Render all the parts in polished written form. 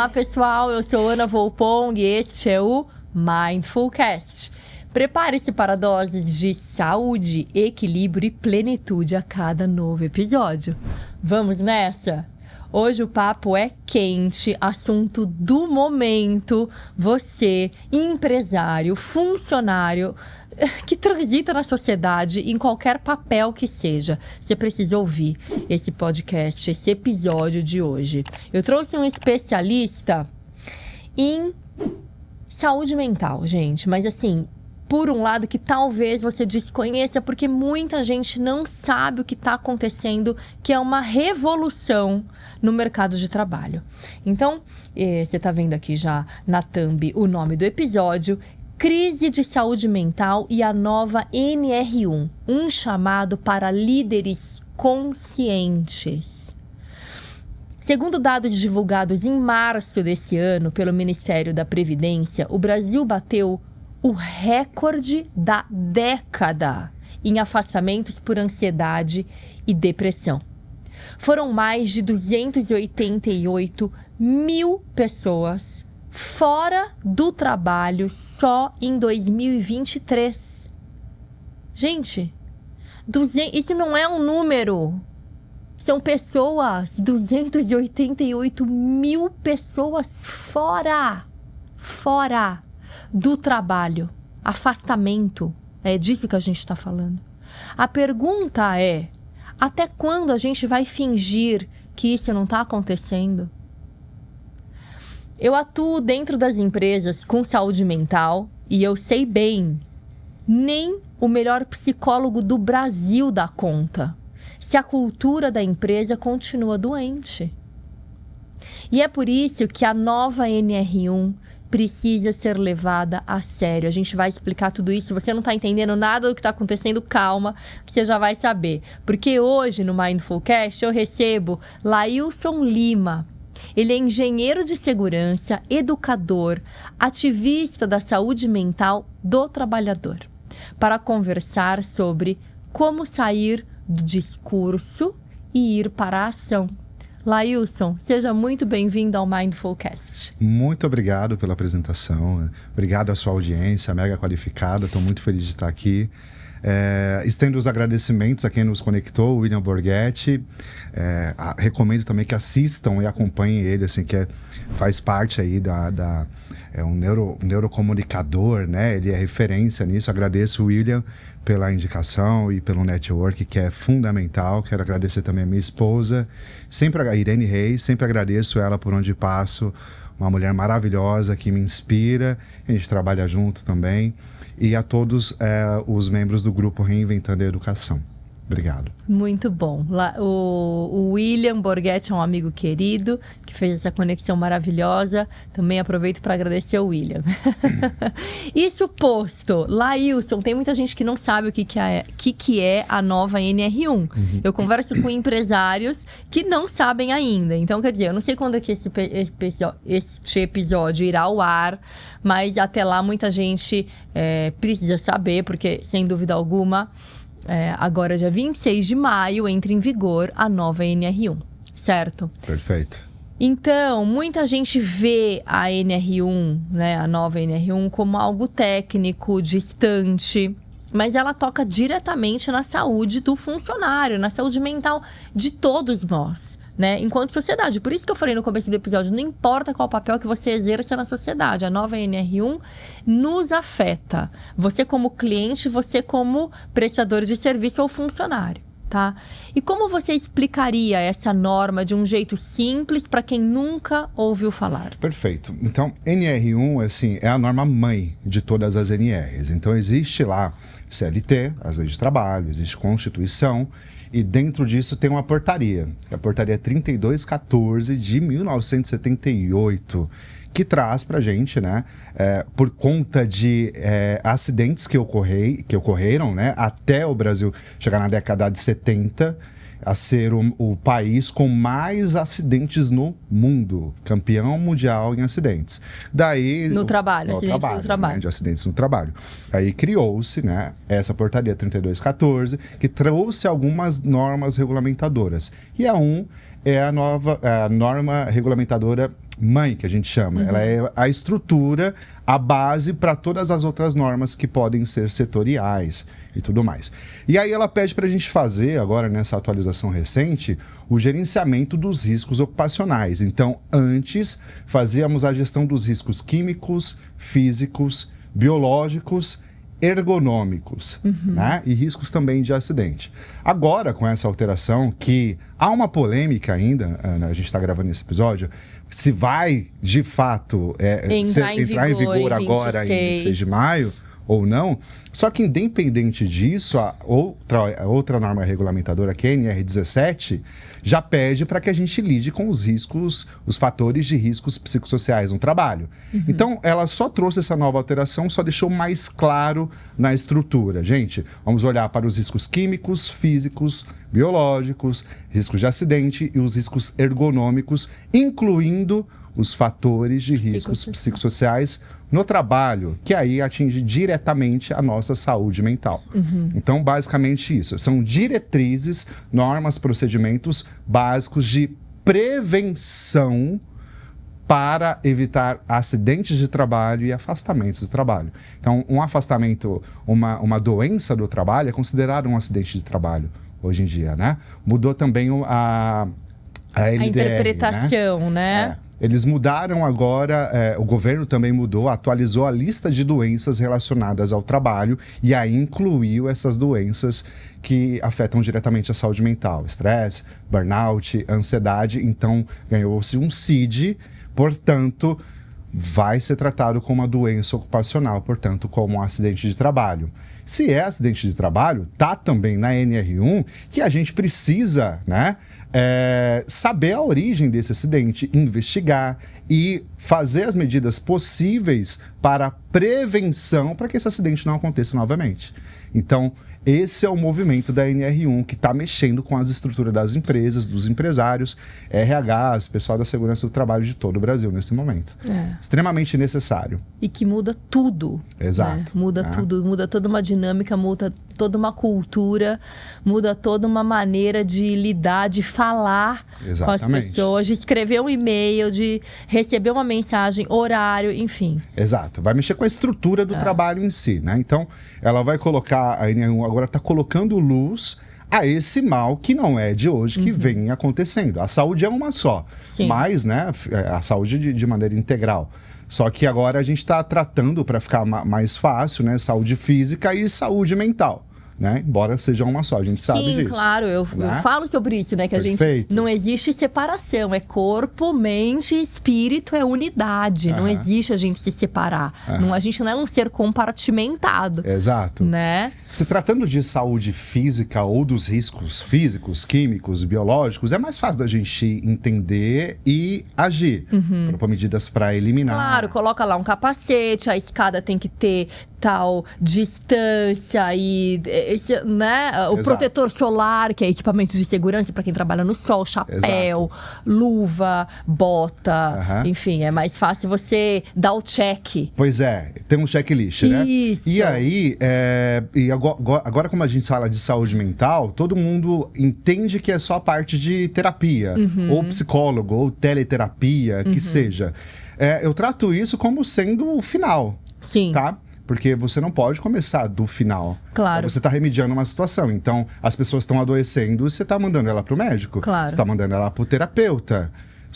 Olá, pessoal, eu sou Ana Volpong e este é o Mindfulcast. Prepare-se para doses de saúde, equilíbrio e plenitude a cada novo episódio. Vamos nessa? Hoje o papo é quente, assunto do momento. Você, empresário, funcionário que transita na sociedade, em qualquer papel que seja, você precisa ouvir esse podcast, esse episódio de hoje. Eu trouxe um especialista em saúde mental, gente, mas assim, por um lado que talvez você desconheça, porque muita gente não sabe o que está acontecendo, que é uma revolução no mercado de trabalho. Então, você está vendo aqui já na thumb o nome do episódio, Crise de Saúde Mental e a nova NR1, um chamado para líderes conscientes. Segundo dados divulgados em março desse ano pelo Ministério da Previdência, o Brasil bateu o recorde da década em afastamentos por ansiedade e depressão. Foram mais de 288 mil pessoas fora do trabalho só em 2023. Gente, isso não é um número. São pessoas, 288 mil pessoas fora do trabalho. Afastamento. É disso que a gente está falando. A pergunta é, até quando a gente vai fingir que isso não está acontecendo? Eu atuo dentro das empresas com saúde mental e eu sei bem, nem o melhor psicólogo do Brasil dá conta se a cultura da empresa continua doente. E é por isso que a nova NR1 precisa ser levada a sério. A gente vai explicar tudo isso. Se você não está entendendo nada do que está acontecendo, calma, que você já vai saber. Porque hoje no Mindfulcast eu recebo Lailson Lima. Ele é engenheiro de segurança, educador, ativista da saúde mental do trabalhador, para conversar sobre como sair do discurso e ir para a ação. Lailson, seja muito bem-vindo ao Mindfulcast. Muito obrigado pela apresentação, obrigado à sua audiência mega qualificada, estou muito feliz de estar aqui. Estendo os agradecimentos a quem nos conectou, o William Borghetti. Recomendo também que assistam e acompanhem ele, assim, que faz parte aí é um neurocomunicador, né? Ele é referência nisso. Agradeço o William pela indicação e pelo network, que é fundamental. Quero agradecer também a minha esposa, sempre a Irene Reis, sempre agradeço ela por onde passo. Uma mulher maravilhosa que me inspira, a gente trabalha junto também. E a todos os membros do grupo Reinventando a Educação. Obrigado. Muito bom. O William Borghetti é um amigo querido que fez essa conexão maravilhosa. Também aproveito para agradecer o William. Isso posto, Lailson, tem muita gente que não sabe o que é a nova NR1. Uhum. Eu converso com empresários que não sabem ainda. Então, quer dizer, eu não sei quando é que este episódio irá ao ar, mas até lá muita gente precisa saber, porque, sem dúvida alguma, agora, dia 26 de maio, entra em vigor a nova NR1, certo? Perfeito. Então, muita gente vê a NR1, né, a nova NR1, como algo técnico, distante, mas ela toca diretamente na saúde do funcionário, na saúde mental de todos nós, né, enquanto sociedade. Por isso que eu falei no começo do episódio, não importa qual papel que você exerça na sociedade, a nova NR1 nos afeta. Você como cliente, você como prestador de serviço ou funcionário, tá? E como você explicaria essa norma de um jeito simples para quem nunca ouviu falar? Perfeito. Então, NR1, assim, é a norma mãe de todas as NRs. Então, existe lá CLT, as leis de trabalho, existe Constituição, e dentro disso tem uma portaria, a portaria 3214 de 1978, que traz pra gente, né, por conta de acidentes que ocorreram, né, até o Brasil chegar na década de 70, a ser o país com mais acidentes no mundo, campeão mundial em acidentes. Daí no trabalho, acidentes no trabalho. Né, de acidentes no trabalho. Aí criou-se, né, essa portaria 3214, que trouxe algumas normas regulamentadoras. E a é a norma regulamentadora mãe, que a gente chama. Ela é a estrutura, a base para todas as outras normas que podem ser setoriais e tudo mais. E aí ela pede para a gente fazer, agora nessa atualização recente, o gerenciamento dos riscos ocupacionais. Então, antes, fazíamos a gestão dos riscos químicos, físicos, biológicos, ergonômicos, né? E riscos também de acidente. Agora, com essa alteração, que há uma polêmica ainda, Ana, a gente está gravando esse episódio, se vai, de fato, entrar em vigor agora, em 26 de maio, ou não. Só que, independente disso, a outra norma regulamentadora, que é a NR17, já pede para que a gente lide com os riscos, os fatores de riscos psicossociais no trabalho. Então, ela só trouxe essa nova alteração, só deixou mais claro na estrutura. Gente, vamos olhar para os riscos químicos, físicos, biológicos, riscos de acidente e os riscos ergonômicos, incluindo os fatores de riscos psicossociais no trabalho, que aí atinge diretamente a nossa saúde mental. Então, basicamente isso. São diretrizes, normas, procedimentos básicos de prevenção para evitar acidentes de trabalho e afastamentos do trabalho. Então, um afastamento, uma doença do trabalho é considerado um acidente de trabalho hoje em dia, né? Mudou também a LDR, a interpretação, né? Eles mudaram agora, o governo também mudou, atualizou a lista de doenças relacionadas ao trabalho e aí incluiu essas doenças que afetam diretamente a saúde mental. Estresse, burnout, ansiedade. Então, ganhou-se um CID, portanto, vai ser tratado como uma doença ocupacional, portanto, como um acidente de trabalho. Se é acidente de trabalho, tá também na NR1 que a gente precisa, né, saber a origem desse acidente, investigar e fazer as medidas possíveis para prevenção para que esse acidente não aconteça novamente. Então, esse é o movimento da NR1 que está mexendo com as estruturas das empresas, dos empresários, RHs, pessoal da segurança do trabalho de todo o Brasil nesse momento. Extremamente necessário. E que muda tudo. Exato. Né? Muda tudo, muda toda uma dinâmica, muda toda uma cultura, muda toda uma maneira de lidar, de falar com as pessoas, de escrever um e-mail, de receber uma mensagem, horário, enfim. Exato. Vai mexer com a estrutura do trabalho em si, né? Então, ela vai colocar, a NR1 agora está colocando luz a esse mal que não é de hoje, que vem acontecendo. A saúde é uma só, mas, né, a saúde de maneira integral. Só que agora a gente está tratando, para ficar mais fácil, né, saúde física e saúde mental. Né? Embora seja uma só, a gente sabe disso. Sim, claro, eu falo sobre isso, né? Que Perfeito. A gente não existe separação, é corpo, mente, espírito, é unidade. Não existe a gente se separar. A gente não é um ser compartimentado. Exato. Né? Se tratando de saúde física ou dos riscos físicos, químicos, biológicos, é mais fácil da gente entender e agir. Propor medidas para eliminar. Claro, coloca lá um capacete, a escada tem que ter tal distância e né, o protetor solar, que é equipamento de segurança para quem trabalha no sol, chapéu, luva, bota, enfim, é mais fácil você dar o check. Pois é, tem um checklist, né? Isso. E aí, agora como a gente fala de saúde mental, todo mundo entende que é só a parte de terapia, ou psicólogo, ou teleterapia, que seja. Eu trato isso como sendo o final. Sim. Tá? Porque você não pode começar do final. Claro. Você está remediando uma situação. Então, as pessoas estão adoecendo e você está mandando ela para o médico. Claro. Você está mandando ela para o terapeuta.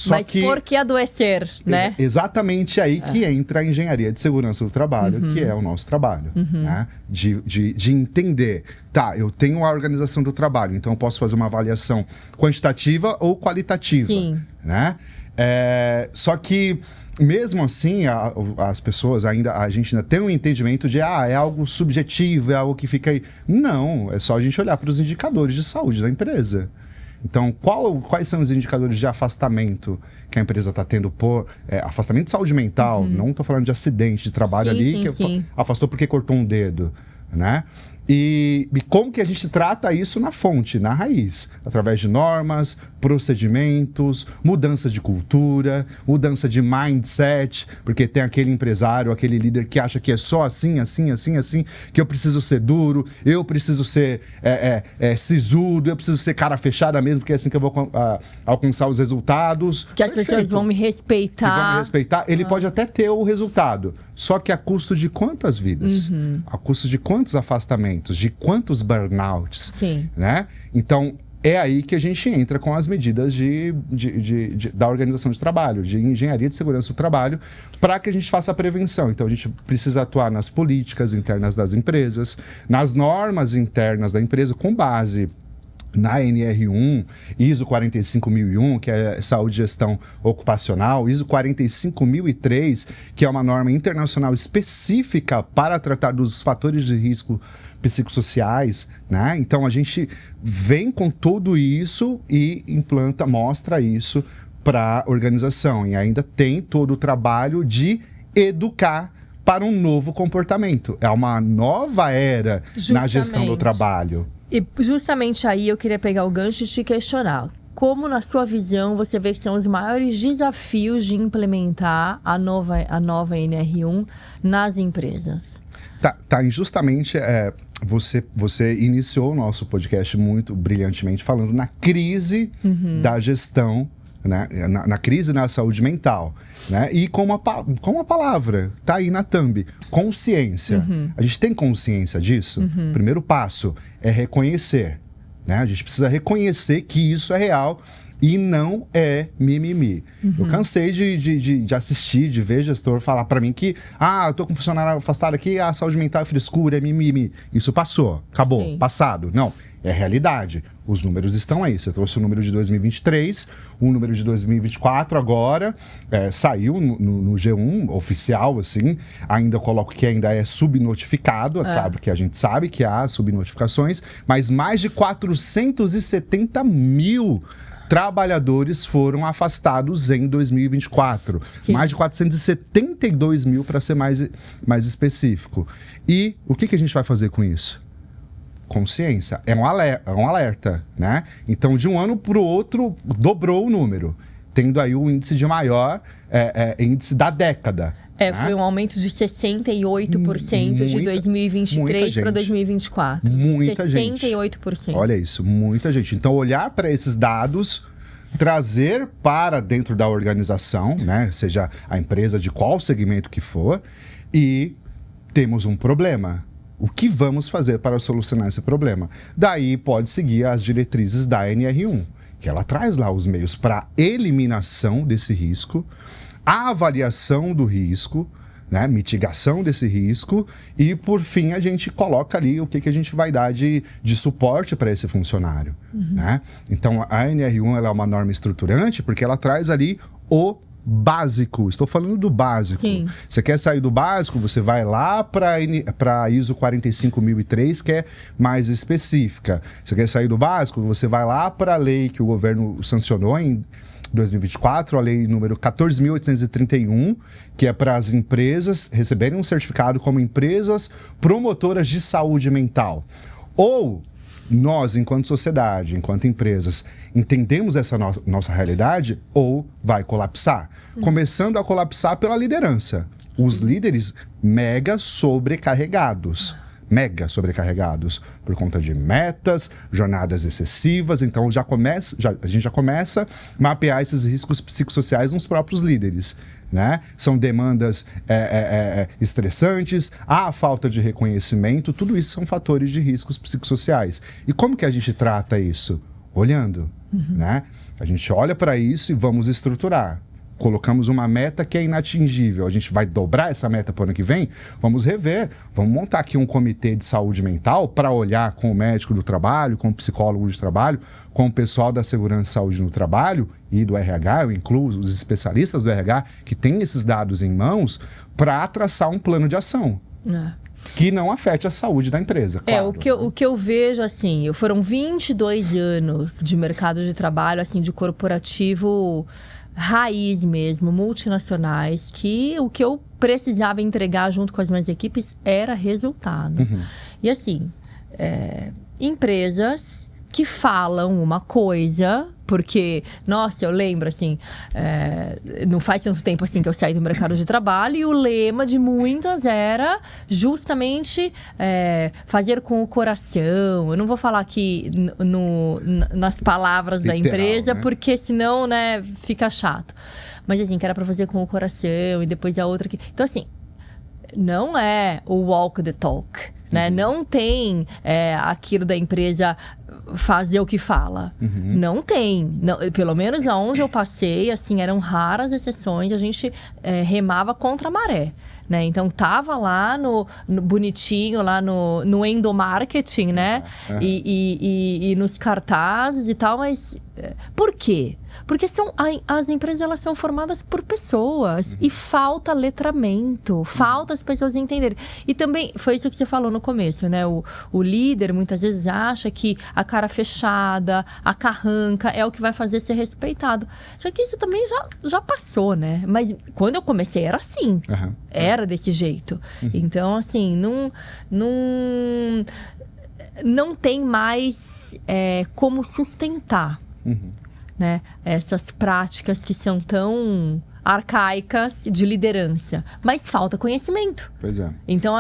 Mas por que adoecer, né? É exatamente aí que entra a engenharia de segurança do trabalho, que é o nosso trabalho. Né? De entender, tá, eu tenho a organização do trabalho, então eu posso fazer uma avaliação quantitativa ou qualitativa. Sim. Né? Só que mesmo assim, as pessoas a gente ainda tem um entendimento de é algo subjetivo, é algo que fica aí. Não, é só a gente olhar para os indicadores de saúde da empresa. Então, quais são os indicadores de afastamento que a empresa está tendo por afastamento de saúde mental? Não estou falando de acidente de trabalho que afastou porque cortou um dedo, né? E como que a gente trata isso na fonte, na raiz? Através de normas, procedimentos, mudança de cultura, mudança de mindset, porque tem aquele empresário, aquele líder que acha que é só assim, que eu preciso ser duro, eu preciso ser sisudo, eu preciso ser cara fechada mesmo, porque é assim que eu vou alcançar os resultados. Que as pessoas vão me respeitar. Que vão me respeitar. Ele pode até ter o resultado, só que a custo de quantas vidas? A custo de quantos afastamentos? De quantos burnouts? Sim. Né? Então, é aí que a gente entra com as medidas da organização de trabalho, de engenharia de segurança do trabalho, para que a gente faça a prevenção. Então, a gente precisa atuar nas políticas internas das empresas, nas normas internas da empresa, com base na NR1, ISO 45001, que é saúde e gestão ocupacional, ISO 45003, que é uma norma internacional específica para tratar dos fatores de risco psicossociais, né? Então a gente vem com tudo isso e mostra isso para a organização. E ainda tem todo o trabalho de educar para um novo comportamento. É uma nova era na gestão do trabalho. E justamente aí eu queria pegar o gancho e te questionar. Como, na sua visão, você vê que são os maiores desafios de implementar a nova NR1 nas empresas? Justamente, você iniciou o nosso podcast muito brilhantemente falando na crise da gestão, né? Na crise na saúde mental, né? E com uma palavra, tá aí na thumb, consciência. A gente tem consciência disso? O primeiro passo é reconhecer, né? A gente precisa reconhecer que isso é real e não é mimimi. Eu cansei de assistir, de ver gestor falar para mim que eu tô com um funcionário afastado aqui, a saúde mental é frescura, é mimimi. Isso passou, acabou, Sim. passado. Não, é realidade. Os números estão aí. Você trouxe o número de 2023, o número de 2024 agora, saiu no G1 oficial, assim. Ainda coloco que ainda é subnotificado, claro, porque a gente sabe que há subnotificações, mas mais de 470 mil trabalhadores foram afastados em 2024. Sim. Mais de 472 mil, para ser mais específico. E o que a gente vai fazer com isso? Consciência. É um alerta, né? Então, de um ano para o outro, dobrou o número, tendo aí o índice de maior índice da década. Né? Foi um aumento de 68% de 2023 para 2024. Muita 68%. Gente. Olha isso, muita gente. Então, olhar para esses dados, trazer para dentro da organização, né? Seja a empresa de qual segmento que for, e temos um problema. O que vamos fazer para solucionar esse problema? Daí pode seguir as diretrizes da NR1, que ela traz lá os meios para eliminação desse risco, a avaliação do risco, né, mitigação desse risco, e por fim a gente coloca ali o que a gente vai dar de suporte para esse funcionário. Né? Então a NR1 ela é uma norma estruturante porque ela traz ali o básico. Estou falando do básico. Sim. Você quer sair do básico, você vai lá para a ISO 45003, que é mais específica. Você quer sair do básico, você vai lá para a lei que o governo sancionou em 2024, a lei número 14.831, que é para as empresas receberem um certificado como empresas promotoras de saúde mental. Ou nós, enquanto sociedade, enquanto empresas, entendemos essa nossa realidade, ou vai colapsar. Começando a colapsar pela liderança. Os líderes mega sobrecarregados. Por conta de metas, jornadas excessivas. Então a gente já começa a mapear esses riscos psicossociais nos próprios líderes, né? São demandas estressantes, a falta de reconhecimento, tudo isso são fatores de riscos psicossociais. E como que a gente trata isso? Olhando, né? A gente olha para isso e vamos estruturar. Colocamos uma meta que é inatingível. A gente vai dobrar essa meta para o ano que vem? Vamos rever. Vamos montar aqui um comitê de saúde mental para olhar com o médico do trabalho, com o psicólogo de trabalho, com o pessoal da segurança e saúde no trabalho e do RH, eu incluo os especialistas do RH que têm esses dados em mãos, para traçar um plano de ação. Que não afete a saúde da empresa, claro. O que eu vejo, assim, foram 22 anos de mercado de trabalho, assim, de corporativo raiz mesmo, multinacionais, que o que eu precisava entregar junto com as minhas equipes era resultado. E assim, empresas que falam uma coisa, porque, nossa, eu lembro, assim, não faz tanto tempo assim que eu saí do mercado de trabalho, e o lema de muitas era justamente fazer com o coração. Eu não vou falar aqui nas palavras literal, da empresa, né? porque senão, né, fica chato. Mas assim, que era pra fazer com o coração, e depois a outra que... Então, assim, não é o walk the talk, né? Não tem aquilo da empresa fazer o que fala. Não tem. Não, pelo menos aonde eu passei, assim, eram raras exceções. A gente remava contra a maré, né? Então, tava lá no bonitinho, lá no endomarketing, né? E nos cartazes e tal, mas... Por quê? Porque as empresas, elas são formadas por pessoas e falta letramento, falta as pessoas entenderem. E também, foi isso que você falou no começo, né? O líder, muitas vezes, acha que a cara fechada, a carranca é o que vai fazer ser respeitado. Só que isso também já passou, né? Mas quando eu comecei, era assim. Era desse jeito. Então, assim, não tem mais como sustentar. Né? Essas práticas que são tão arcaicas de liderança. Mas falta conhecimento. Pois é. Então,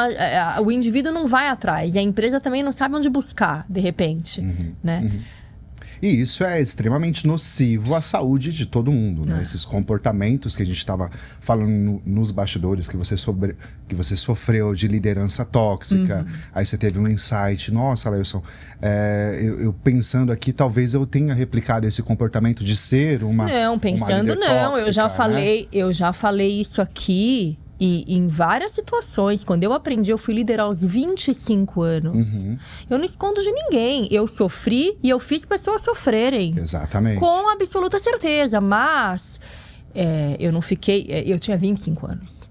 o indivíduo não vai atrás. E a empresa também não sabe onde buscar, de repente. Né? E isso é extremamente nocivo à saúde de todo mundo, né? Esses comportamentos que a gente estava falando nos bastidores, que você sofreu de liderança tóxica, aí você teve um insight, nossa, Lailson, eu pensando aqui, talvez eu tenha replicado esse comportamento de ser uma Não, pensando uma líder não, tóxica, eu já falei isso aqui. E em várias situações, quando eu aprendi, eu fui líder aos 25 anos. Eu não escondo de ninguém. Eu sofri e eu fiz pessoas sofrerem. Exatamente. Com absoluta certeza. Mas eu não fiquei... Eu tinha 25 anos.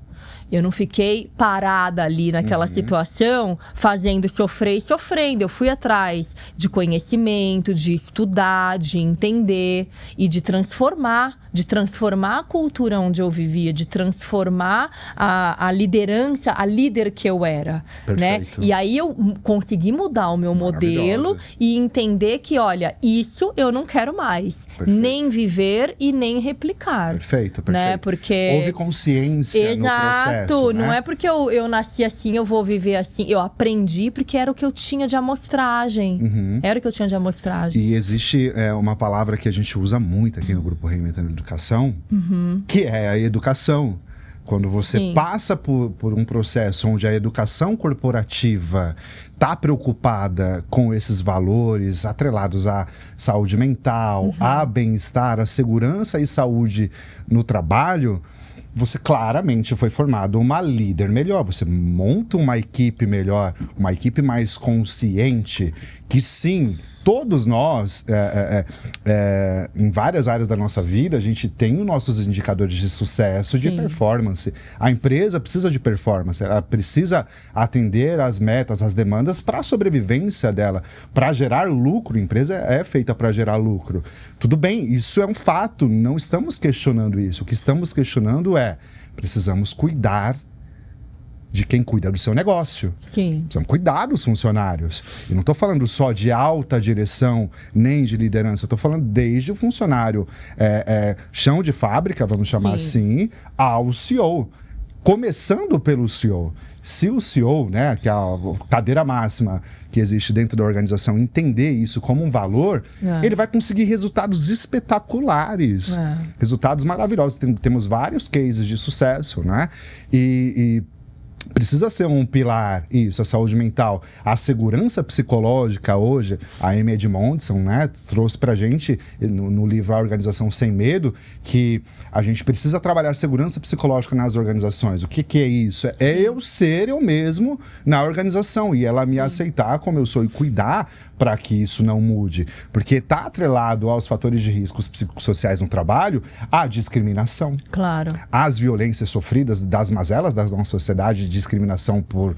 Eu não fiquei parada ali naquela situação, fazendo sofrer e sofrendo. Eu fui atrás de conhecimento, de estudar, de entender e de transformar a cultura onde eu vivia, de transformar a liderança, a líder que eu era, né? E aí eu consegui mudar o meu modelo e entender que, olha, isso eu não quero mais. Nem viver e nem replicar. Perfeito. Né? Porque... houve consciência no processo. Exato, né? Não é porque eu nasci assim, eu vou viver assim. Eu aprendi porque era o que eu tinha de amostragem. Era o que eu tinha de amostragem. E existe uma palavra que a gente usa muito aqui no Grupo Reinventando Educação, que é a educação. Quando você passa por um processo onde a educação corporativa está preocupada com esses valores atrelados à saúde mental, a bem-estar, a segurança e saúde no trabalho, você claramente foi formado uma líder melhor. Você monta uma equipe melhor, uma equipe mais consciente, que sim... Todos nós, em várias áreas da nossa vida, a gente tem os nossos indicadores de sucesso, de performance. A empresa precisa de performance, ela precisa atender às metas, às demandas para a sobrevivência dela, para gerar lucro. A empresa é feita para gerar lucro. Tudo bem, isso é um fato, não estamos questionando isso. O que estamos questionando precisamos cuidar de quem cuida do seu negócio. Precisamos cuidar dos funcionários. E não estou falando só de alta direção, nem de liderança. Eu estou falando desde o funcionário chão de fábrica, vamos chamar assim, ao CEO. Começando pelo CEO. Se o CEO, né, que é a cadeira máxima que existe dentro da organização, entender isso como um valor, ele vai conseguir resultados espetaculares. Resultados maravilhosos. Temos vários cases de sucesso, né? E precisa ser um pilar, isso, a saúde mental. A segurança psicológica hoje, a Amy Edmondson, né, trouxe pra gente no livro A Organização Sem Medo, que a gente precisa trabalhar segurança psicológica nas organizações. O que é isso? É eu ser eu mesmo na organização e ela me aceitar como eu sou e cuidar para que isso não mude. Porque está atrelado aos fatores de riscos psicossociais no trabalho a discriminação. Claro. As violências sofridas das mazelas da nossa sociedade, discriminação por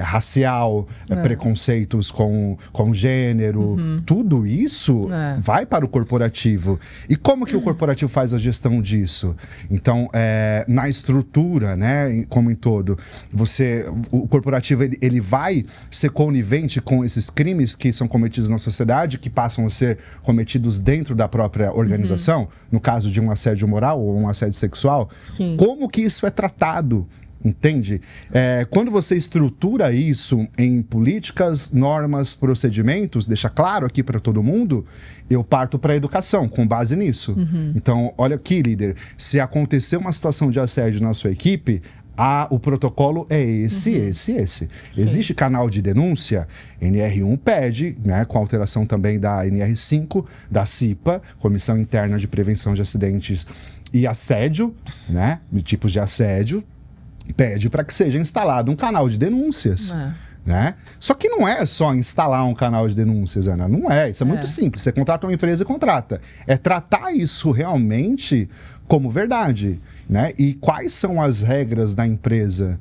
racial, preconceitos com gênero, tudo isso vai para o corporativo. E como que o corporativo faz a gestão disso? Então, na estrutura, né, como em todo, o corporativo ele vai ser conivente com esses crimes que são cometidos na sociedade, que passam a ser cometidos dentro da própria organização, no caso de um assédio moral ou um assédio sexual. Sim. Como que isso é tratado? Entende? Quando você estrutura isso em políticas, normas, procedimentos, deixa claro aqui para todo mundo, eu parto para a educação, com base nisso. Então, olha aqui, líder, se acontecer uma situação de assédio na sua equipe, o protocolo é esse. Sim. Existe canal de denúncia, NR1 pede, né, com alteração também da NR5, da CIPA, Comissão Interna de Prevenção de Acidentes e Assédio, né, tipos de assédio, pede para que seja instalado um canal de denúncias. Né? Só que não é só instalar um canal de denúncias, Ana. Não é. Isso é muito simples. Você contrata uma empresa e contrata. É tratar isso realmente como verdade. Né? E quais são as regras da empresa?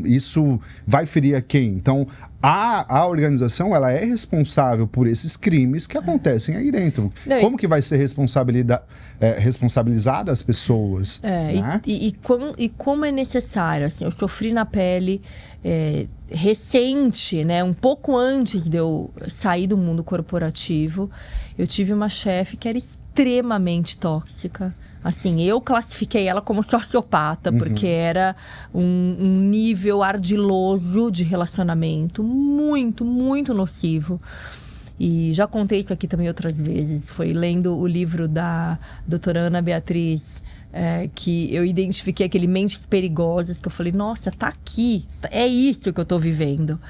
Isso vai ferir a quem? Então, a organização ela é responsável por esses crimes que acontecem aí dentro. Como que vai ser responsabilizada as pessoas? Né? E como é necessário? Assim, eu sofri na pele recente, né? Um pouco antes de eu sair do mundo corporativo, eu tive uma chefe que era extremamente tóxica. Assim, eu classifiquei ela como sociopata, porque era um nível ardiloso de relacionamento muito, muito nocivo. E já contei isso aqui também outras vezes. Foi lendo o livro da doutora Ana Beatriz, que eu identifiquei aquele Mentes Perigosas, que eu falei, nossa, tá aqui, é isso que eu tô vivendo.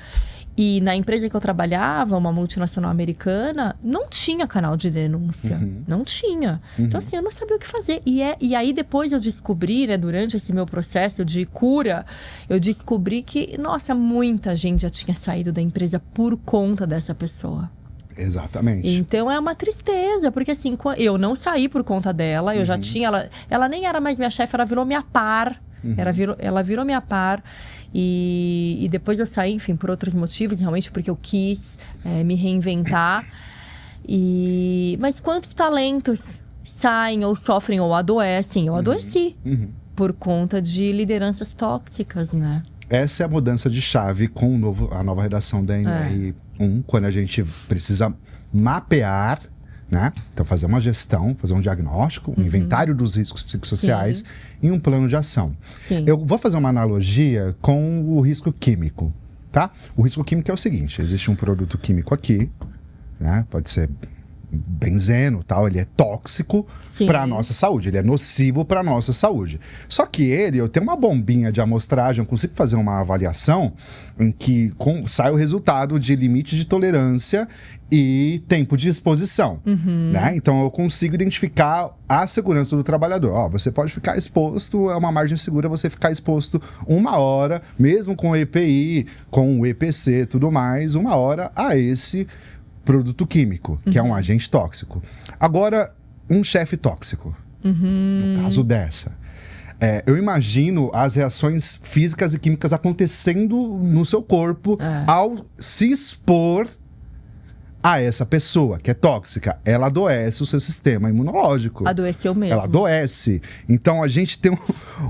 E na empresa que eu trabalhava, uma multinacional americana, não tinha canal de denúncia. Não tinha. Então, assim, eu não sabia o que fazer. E aí, depois eu descobri, né, durante esse meu processo de cura, eu descobri que, nossa, muita gente já tinha saído da empresa por conta dessa pessoa. Exatamente. Então, é uma tristeza, porque assim, eu não saí por conta dela, eu já tinha... Ela nem era mais minha chefe, ela virou minha par. Ela virou minha par. E depois eu saí, enfim, por outros motivos, realmente porque eu quis me reinventar. Mas quantos talentos saem ou sofrem ou adoecem? Eu adoeci por conta de lideranças tóxicas, né? Essa é a mudança de chave com a nova redação da NR1, quando a gente precisa mapear, né? Então, fazer uma gestão, fazer um diagnóstico, um inventário dos riscos psicossociais e um plano de ação. Eu vou fazer uma analogia com o risco químico, tá? O risco químico é o seguinte, existe um produto químico aqui, né? Pode ser benzeno, tal, ele é tóxico para a nossa saúde, ele é nocivo para a nossa saúde. Só que eu tenho uma bombinha de amostragem, eu consigo fazer uma avaliação em que sai o resultado de limite de tolerância e tempo de exposição, né? Então eu consigo identificar a segurança do trabalhador. Você pode ficar exposto, é uma margem segura você ficar exposto 1 hora, mesmo com EPI, com o EPC, tudo mais, 1 hora a esse produto químico, que é um agente tóxico. Agora, um chefe tóxico, no caso dessa. Eu imagino as reações físicas e químicas acontecendo no seu corpo ao se expor a essa pessoa que é tóxica. Ela adoece o seu sistema imunológico. Adoeceu mesmo. Ela adoece. Então, a gente tem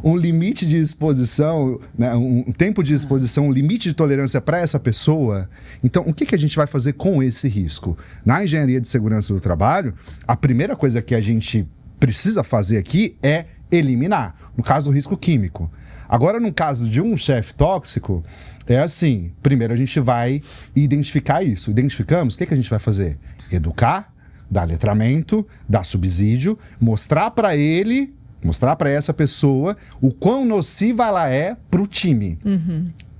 um limite de exposição, né, um tempo de exposição, um limite de tolerância para essa pessoa. Então, o que a gente vai fazer com esse risco? Na engenharia de segurança do trabalho, a primeira coisa que a gente precisa fazer aqui é eliminar. No caso do risco químico. Agora, no caso de um chefe tóxico, é assim, primeiro a gente vai identificar isso. Identificamos, o que a gente vai fazer? Educar, dar letramento, dar subsídio, mostrar para essa pessoa o quão nociva ela é para o time.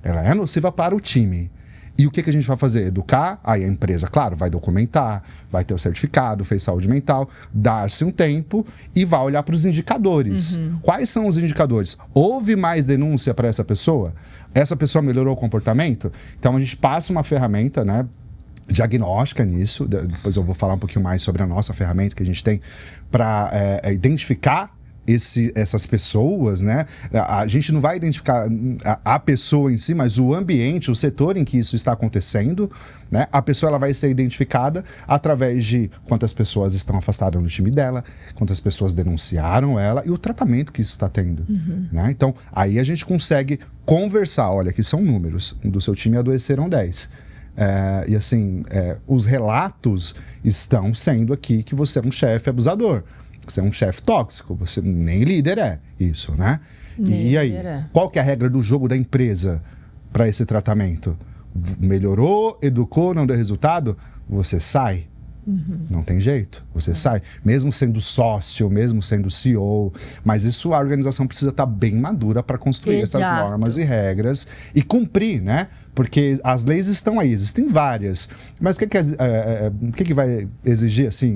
Ela é nociva para o time. E o que a gente vai fazer? Educar, aí a empresa, claro, vai documentar, vai ter o certificado, fez saúde mental, dar-se um tempo e vai olhar para os indicadores. Quais são os indicadores? Houve mais denúncia para essa pessoa? Essa pessoa melhorou o comportamento? Então a gente passa uma ferramenta, né, diagnóstica nisso, depois eu vou falar um pouquinho mais sobre a nossa ferramenta que a gente tem para identificar essas pessoas, né? A gente não vai identificar a pessoa em si, mas o ambiente, o setor em que isso está acontecendo, né? A pessoa ela vai ser identificada através de quantas pessoas estão afastadas do time dela, quantas pessoas denunciaram ela e o tratamento que isso está tendo. Né? Então, aí a gente consegue conversar. Olha, aqui são números. Do seu time adoeceram 10. E assim, os relatos estão sendo aqui que você é um chefe abusador. Você é um chefe tóxico, você nem líder é isso, né? E aí, qual que é a regra do jogo da empresa para esse tratamento? Melhorou, educou, não deu resultado? Você sai. Não tem jeito, você sai. Mesmo sendo sócio, mesmo sendo CEO, mas isso a organização precisa estar bem madura para construir essas normas e regras e cumprir, né? Porque as leis estão aí, existem várias. Mas o que vai exigir, assim,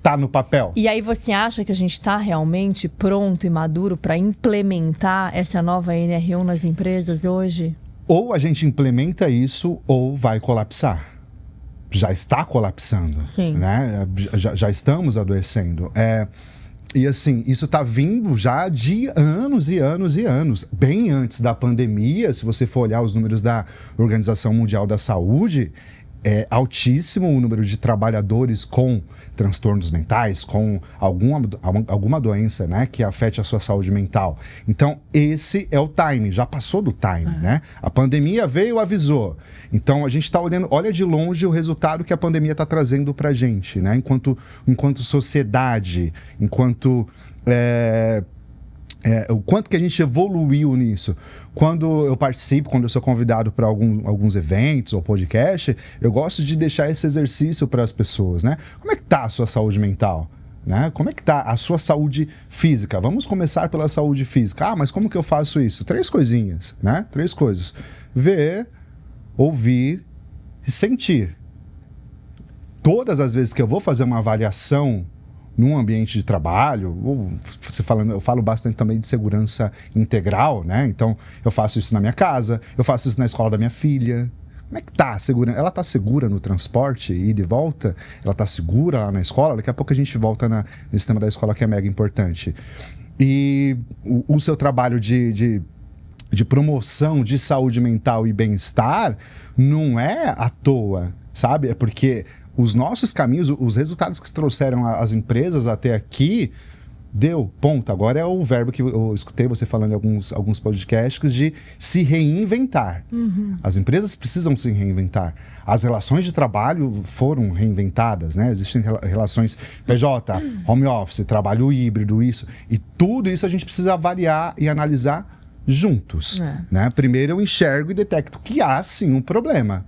tá no papel? E aí você acha que a gente está realmente pronto e maduro para implementar essa nova NR1 nas empresas hoje? Ou a gente implementa isso ou vai colapsar. Já está colapsando, né? Já estamos adoecendo. E assim, isso está vindo já de anos e anos e anos. Bem antes da pandemia, se você for olhar os números da Organização Mundial da Saúde, é altíssimo o número de trabalhadores com transtornos mentais, com alguma doença, né, que afete a sua saúde mental. Então, esse é o time, já passou do time, né? A pandemia veio, avisou. Então, a gente está olhando, olha de longe o resultado que a pandemia está trazendo para a gente, né? Enquanto sociedade, enquanto... o quanto que a gente evoluiu nisso. Quando eu participo, quando eu sou convidado para alguns eventos ou podcast, eu gosto de deixar esse exercício para as pessoas, né? Como é que tá a sua saúde mental? Né? Como é que tá a sua saúde física? Vamos começar pela saúde física. Ah, mas como que eu faço isso? 3 coisinhas, né? 3 coisas. Ver, ouvir e sentir. Todas as vezes que eu vou fazer uma avaliação num ambiente de trabalho, eu falo bastante também de segurança integral, né? Então, eu faço isso na minha casa, eu faço isso na escola da minha filha. Como é que tá a segurança? Ela tá segura no transporte, ida e volta? Ela tá segura lá na escola? Daqui a pouco a gente volta nesse tema da escola que é mega importante. E o seu trabalho de promoção de saúde mental e bem-estar não é à toa, sabe? É porque os nossos caminhos, os resultados que trouxeram as empresas até aqui, deu, ponto. Agora é o verbo que eu escutei você falando em alguns podcasts de se reinventar. As empresas precisam se reinventar. As relações de trabalho foram reinventadas, né? Existem relações PJ, home office, trabalho híbrido, isso. E tudo isso a gente precisa avaliar e analisar juntos. Né? Primeiro eu enxergo e detecto que há sim um problema.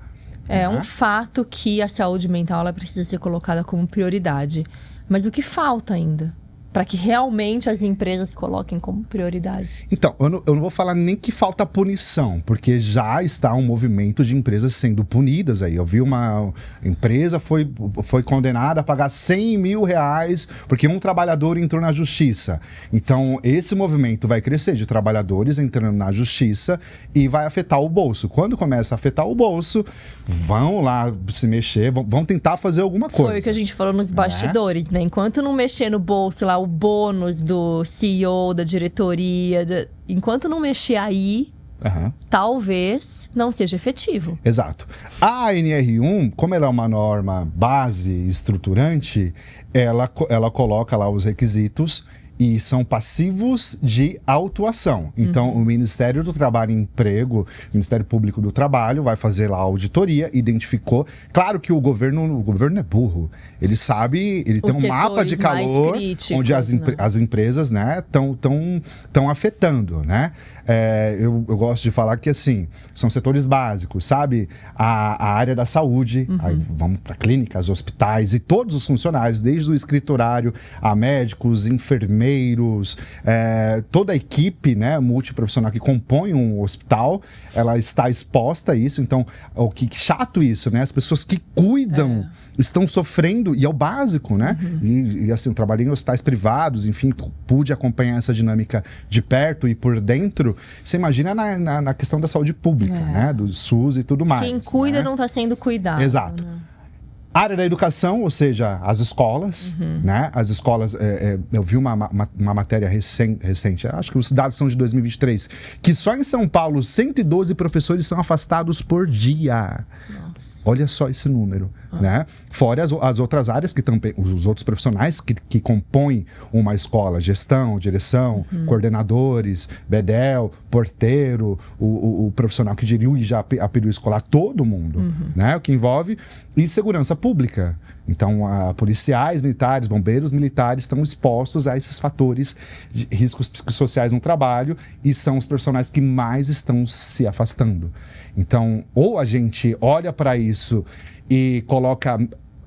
É um fato que a saúde mental ela precisa ser colocada como prioridade. Mas o que falta ainda? Para que realmente as empresas coloquem como prioridade. Então, eu não vou falar nem que falta punição, porque já está um movimento de empresas sendo punidas aí. Eu vi uma empresa foi condenada a pagar 100 mil reais porque um trabalhador entrou na justiça. Então, esse movimento vai crescer de trabalhadores entrando na justiça e vai afetar o bolso. Quando começa a afetar o bolso, vão lá se mexer, vão tentar fazer alguma coisa. Foi o que a gente falou nos bastidores, né? Enquanto não mexer no bolso lá, o bônus do CEO, da diretoria, enquanto não mexer aí, talvez não seja efetivo. Exato. A NR1, como ela é uma norma base estruturante, ela coloca lá os requisitos e são passivos de autuação. Então, o Ministério do Trabalho e Emprego, Ministério Público do Trabalho, vai fazer lá a auditoria, identificou. Claro que o governo é burro. Ele sabe, ele tem um mapa de calor críticos, onde as empresas, né, estão afetando, né? Eu gosto de falar que, assim, são setores básicos, sabe? A área da saúde, aí vamos para clínicas, hospitais e todos os funcionários, desde o escriturário a médicos, enfermeiros, toda a equipe, né, multiprofissional que compõe um hospital, ela está exposta a isso. Então, que chato isso, né? As pessoas que cuidam estão sofrendo, e é o básico, né? E assim, eu trabalhei em hospitais privados, enfim, pude acompanhar essa dinâmica de perto e por dentro. Você imagina na questão da saúde pública, né? Do SUS e tudo mais. Quem cuida, né, não está sendo cuidado. Exato. Né? Área da educação, ou seja, as escolas, né? As escolas, eu vi uma matéria recente, acho que os dados são de 2023, que só em São Paulo 112 professores são afastados por dia. Nossa. Olha só esse número, né? Fora as outras áreas que também, os outros profissionais que compõem uma escola, gestão, direção, coordenadores, bedel, porteiro, o profissional que dirige a período escolar, todo mundo, né? O que envolve e segurança pública. Então, policiais, militares, bombeiros militares estão expostos a esses fatores de riscos psicossociais no trabalho e são os profissionais que mais estão se afastando. Então, ou a gente olha para isso e coloca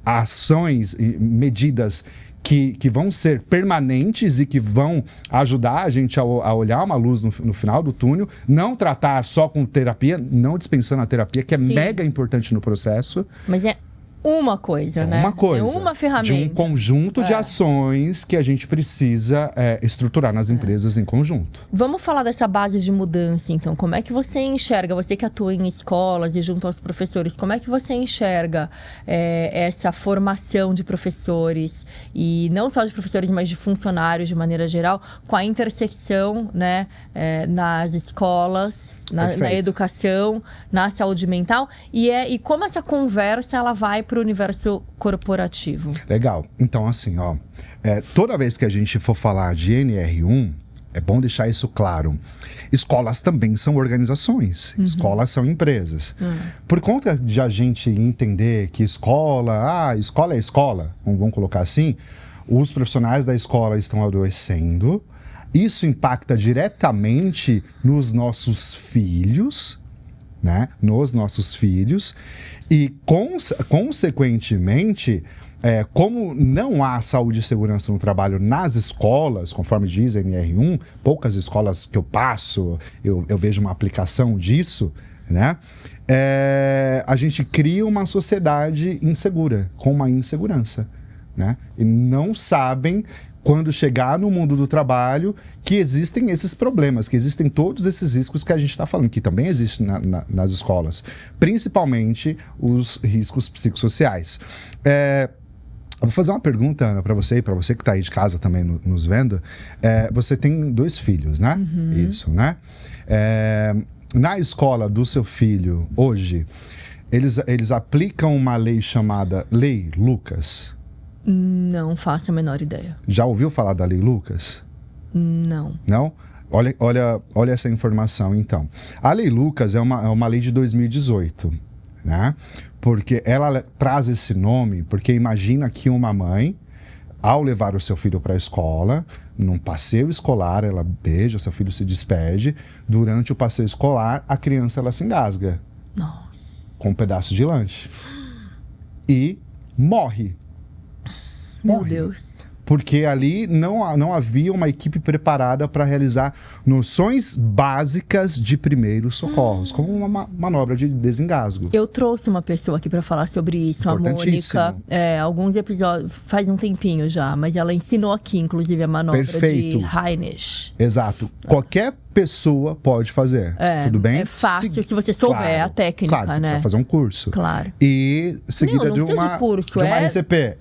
ações e medidas que vão ser permanentes e que vão ajudar a gente a olhar uma luz no final do túnel, não tratar só com terapia, não dispensando a terapia, que é mega importante no processo. Mas é uma coisa, né? Uma coisa. É uma ferramenta. De um conjunto de ações que a gente precisa estruturar nas empresas em conjunto. Vamos falar dessa base de mudança, então. Como é que você enxerga, você que atua em escolas e junto aos professores, como é que você enxerga essa formação de professores, e não só de professores, mas de funcionários de maneira geral, com a intersecção, né, nas escolas, na educação, na saúde mental, e como essa conversa ela vai para o universo corporativo? Legal. Então, assim, toda vez que a gente for falar de NR1, é bom deixar isso claro. Escolas também são organizações, escolas são empresas. Por conta de a gente entender que escola é escola, vamos colocar assim, os profissionais da escola estão adoecendo, isso impacta diretamente nos nossos filhos, né? Nos nossos filhos, e consequentemente, como não há saúde e segurança no trabalho nas escolas, conforme diz a NR1, poucas escolas que eu passo, eu vejo uma aplicação disso, né? A gente cria uma sociedade insegura, com uma insegurança, né? E não sabem, quando chegar no mundo do trabalho, que existem esses problemas, que existem todos esses riscos que a gente está falando, que também existem nas escolas. Principalmente os riscos psicossociais. Eu vou fazer uma pergunta, Ana, para você que está aí de casa também nos vendo. Você tem 2 filhos, né? Isso, né? Na escola do seu filho, hoje, eles aplicam uma lei chamada Lei Lucas? Não faço a menor ideia. Já ouviu falar da Lei Lucas? Não. Não? Olha essa informação, então. A Lei Lucas é uma lei de 2018, né? Porque ela traz esse nome, porque imagina que uma mãe, ao levar o seu filho para a escola, num passeio escolar, ela beija, seu filho se despede, durante o passeio escolar, a criança ela se engasga. Nossa. Com um pedaço de lanche. E morre. Meu Deus. Porque ali não havia uma equipe preparada para realizar noções básicas de primeiros socorros, como uma manobra de desengasgo. Eu trouxe uma pessoa aqui para falar sobre isso, a Mônica. Alguns episódios, faz um tempinho já, mas ela ensinou aqui, inclusive, a manobra de Heinisch. Exato. Qualquer pessoa pode fazer, tudo bem? É fácil, se você souber a técnica, claro, você precisa fazer um curso. Claro. E seguida não de uma RCP.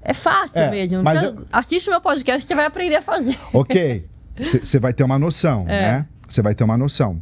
É fácil mesmo. Mas assiste o meu podcast que você vai aprender a fazer. Ok. Você vai ter uma noção, né? Você vai ter uma noção.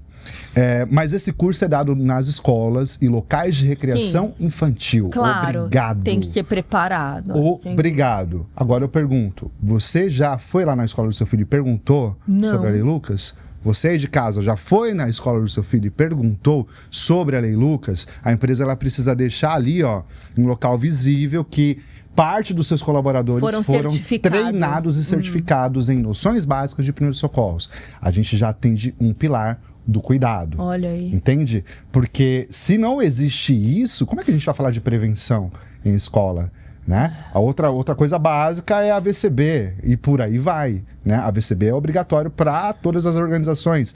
Mas esse curso é dado nas escolas e locais de recreação infantil. Claro. Obrigado. Tem que ser preparado. Obrigado. Agora eu pergunto, você já foi lá na escola do seu filho e perguntou sobre a Lei Lucas? Você aí de casa já foi na escola do seu filho e perguntou sobre a Lei Lucas? A empresa ela precisa deixar ali, um local visível que parte dos seus colaboradores foram treinados e certificados em noções básicas de primeiros socorros. A gente já atende um pilar do cuidado. Olha aí. Entende? Porque se não existe isso, como é que a gente vai falar de prevenção em escola? Né? A outra coisa básica é a VCB e por aí vai, né? A VCB é obrigatório para todas as organizações.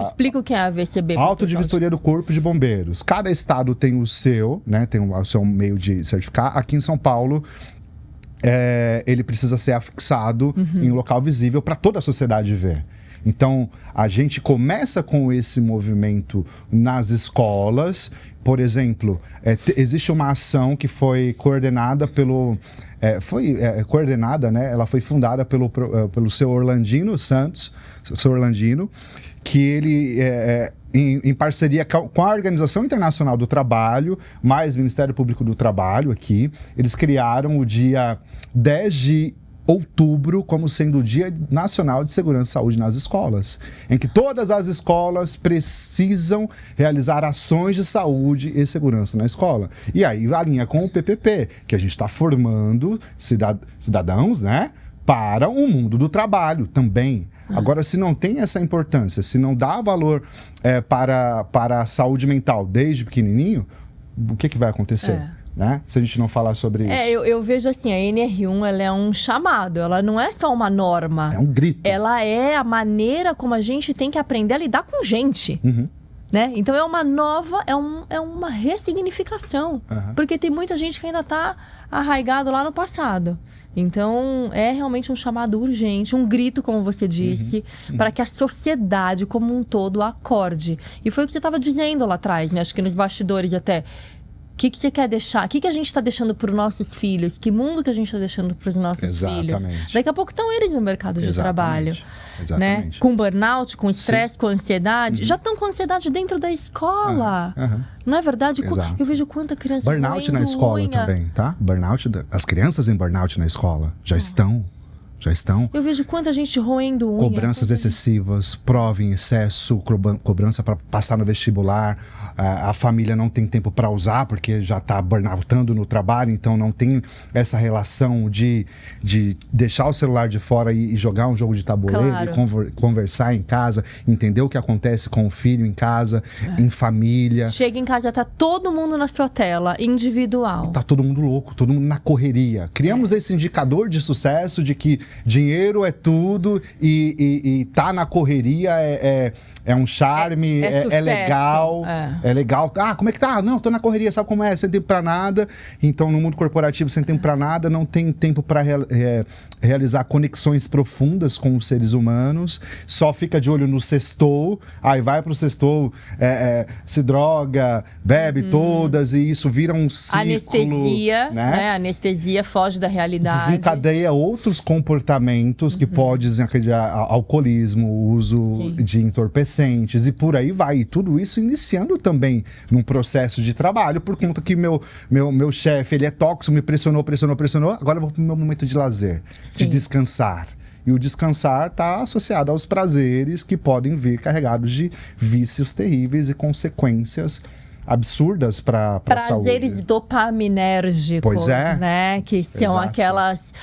Explica o que é a VCB. Auto de Vistoria do Corpo de Bombeiros. Cada estado tem o seu, né? Tem o seu meio de certificar. Aqui em São Paulo, ele precisa ser afixado em local visível para toda a sociedade ver. Então, a gente começa com esse movimento nas escolas. Por exemplo, existe uma ação que foi coordenada pelo... coordenada, né? Ela foi fundada pelo seu Orlandino Santos, seu Orlandino, que ele, em parceria com a Organização Internacional do Trabalho, mais Ministério Público do Trabalho aqui, eles criaram o dia 10 de outubro como sendo o Dia Nacional de Segurança e Saúde nas escolas, em que todas as escolas precisam realizar ações de saúde e segurança na escola. E aí alinha com o PPP, que a gente está formando cidadãos, né, para o mundo do trabalho também. Agora, se não tem essa importância, se não dá valor para a saúde mental desde pequenininho, o que vai acontecer? Né? Se a gente não falar sobre isso. Eu vejo assim, a NR1 ela é um chamado, ela não é só uma norma. É um grito. Ela é a maneira como a gente tem que aprender a lidar com gente. Né? Então é uma nova, é uma ressignificação. Porque tem muita gente que ainda está arraigado lá no passado. Então é realmente um chamado urgente, um grito, como você disse, para que a sociedade como um todo acorde. E foi o que você estava dizendo lá atrás, né? Acho que nos bastidores até. O que você quer deixar? O que a gente está deixando para os nossos filhos? Que mundo que a gente está deixando para os nossos filhos? Daqui a pouco estão eles no mercado de trabalho. Né? Com burnout, com estresse, com ansiedade. Já estão com ansiedade dentro da escola. Não é verdade? Eu vejo quanta criança burnout na escola também, tá? Burnout, as crianças em burnout na escola já estão. Eu vejo quanta gente roendo unha. Cobranças excessivas, prova em excesso, cobrança para passar no vestibular. A família não tem tempo para usar porque já está burnoutando no trabalho, então não tem essa relação de deixar o celular de fora e jogar um jogo de tabuleiro, e conversar em casa, entender o que acontece com o filho em casa, em família. Chega em casa, tá todo mundo na sua tela, individual. Tá todo mundo louco, todo mundo na correria. Criamos esse indicador de sucesso de que dinheiro é tudo e tá na correria é um charme, é legal. É legal. Ah, como é que tá? Não, tô na correria, sabe como é? Sem tempo pra nada. Então, no mundo corporativo, sem tempo pra nada, não tem tempo pra realizar conexões profundas com os seres humanos. Só fica de olho no sextou. Aí vai pro sextou, se droga, bebe todas e isso vira um ciclo. Anestesia, né? Anestesia foge da realidade. Desencadeia outros comportamentos que podem desencadear alcoolismo, o uso de entorpecentes e por aí vai. E tudo isso iniciando também num processo de trabalho, por conta que meu chefe, ele é tóxico, me pressionou, agora eu vou pro meu momento de lazer, de descansar. E o descansar está associado aos prazeres que podem vir carregados de vícios terríveis e consequências absurdas para a saúde. Prazeres dopaminérgicos, né? Que são aquelas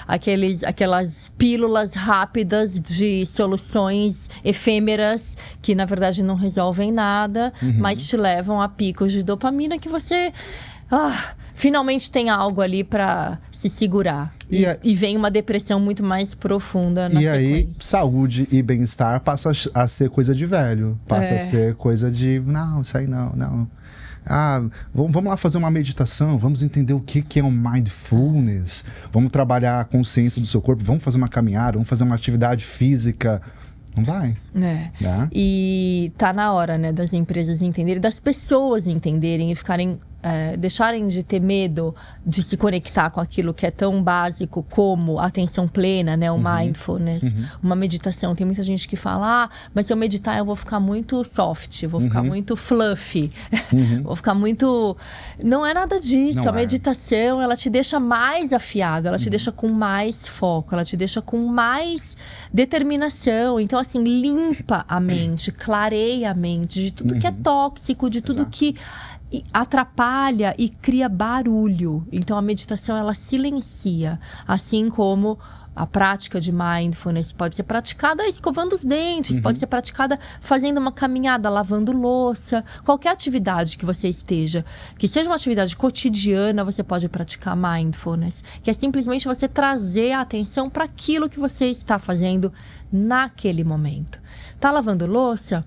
pílulas rápidas de soluções efêmeras que, na verdade, não resolvem nada, mas te levam a picos de dopamina que você... finalmente tem algo ali para se segurar. E vem uma depressão muito mais profunda na sequência. E aí, saúde e bem-estar passa a ser coisa de velho. Passa a ser coisa de... Não, isso aí não. Vamos lá fazer uma meditação, vamos entender o que é um mindfulness, vamos trabalhar a consciência do seu corpo, vamos fazer uma caminhada, vamos fazer uma atividade física. Não vai. E tá na hora, né, das empresas entenderem, das pessoas entenderem e ficarem... deixarem de ter medo de se conectar com aquilo que é tão básico como a atenção plena, né? O mindfulness, uma meditação. Tem muita gente que fala, mas se eu meditar eu vou ficar muito soft, vou ficar muito fluffy, vou ficar muito... Não é nada disso. A meditação, ela te deixa mais afiado, ela te deixa com mais foco, ela te deixa com mais determinação. Então, assim, limpa a mente, clareia a mente de tudo que é tóxico, de tudo que atrapalha e cria barulho. Então a meditação, ela silencia, assim como a prática de mindfulness pode ser praticada escovando os dentes, pode ser praticada fazendo uma caminhada, lavando louça, qualquer atividade que você esteja, que seja uma atividade cotidiana, você pode praticar mindfulness, que é simplesmente você trazer a atenção para aquilo que você está fazendo naquele momento. Tá lavando louça?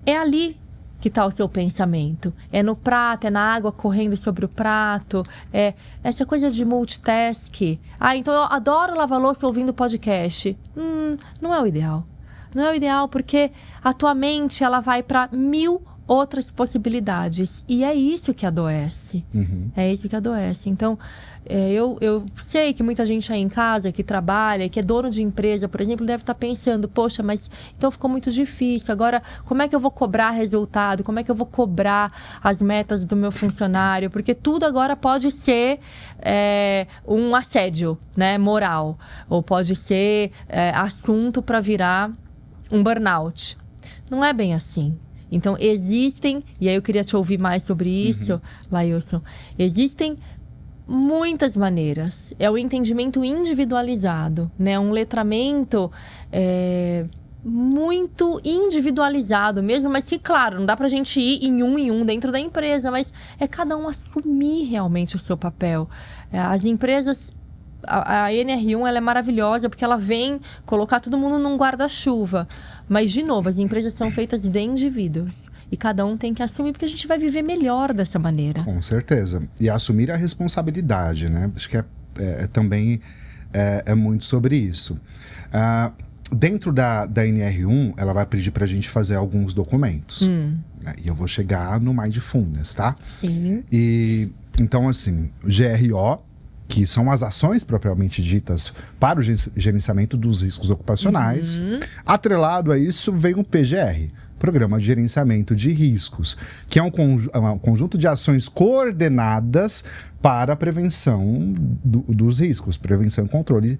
É ali que está o seu pensamento. É no prato, é na água correndo sobre o prato, é essa coisa de multitask. Então eu adoro lavar louça ouvindo podcast. Não é o ideal. Não é o ideal, porque a tua mente, ela vai para 1000 outras possibilidades. E é isso que adoece. É isso que adoece. Então, eu sei que muita gente aí em casa, que trabalha, que é dono de empresa, por exemplo, deve estar pensando, poxa, mas então ficou muito difícil. Agora, como é que eu vou cobrar resultado? Como é que eu vou cobrar as metas do meu funcionário? Porque tudo agora pode ser um assédio, né, moral. Ou pode ser assunto para virar um burnout. Não é bem assim. Então, existem, e aí eu queria te ouvir mais sobre isso, Lailson, existem muitas maneiras. É o entendimento individualizado, né? Um letramento muito individualizado mesmo, mas que, claro, não dá pra gente ir em um dentro da empresa, mas é cada um assumir realmente o seu papel. As empresas... A NR1 ela é maravilhosa porque ela vem colocar todo mundo num guarda-chuva. Mas, de novo, as empresas são feitas de indivíduos. E cada um tem que assumir, porque a gente vai viver melhor dessa maneira. Com certeza. E assumir a responsabilidade, né? Acho que também é muito sobre isso. Dentro da NR1, ela vai pedir para a gente fazer alguns documentos. Né? E eu vou chegar no Mindfulness, tá? Sim. E, então, assim, GRO, que são as ações propriamente ditas para o gerenciamento dos riscos ocupacionais. Atrelado a isso vem o PGR, Programa de Gerenciamento de Riscos, que é um conjunto de ações coordenadas para a prevenção dos riscos, prevenção e controle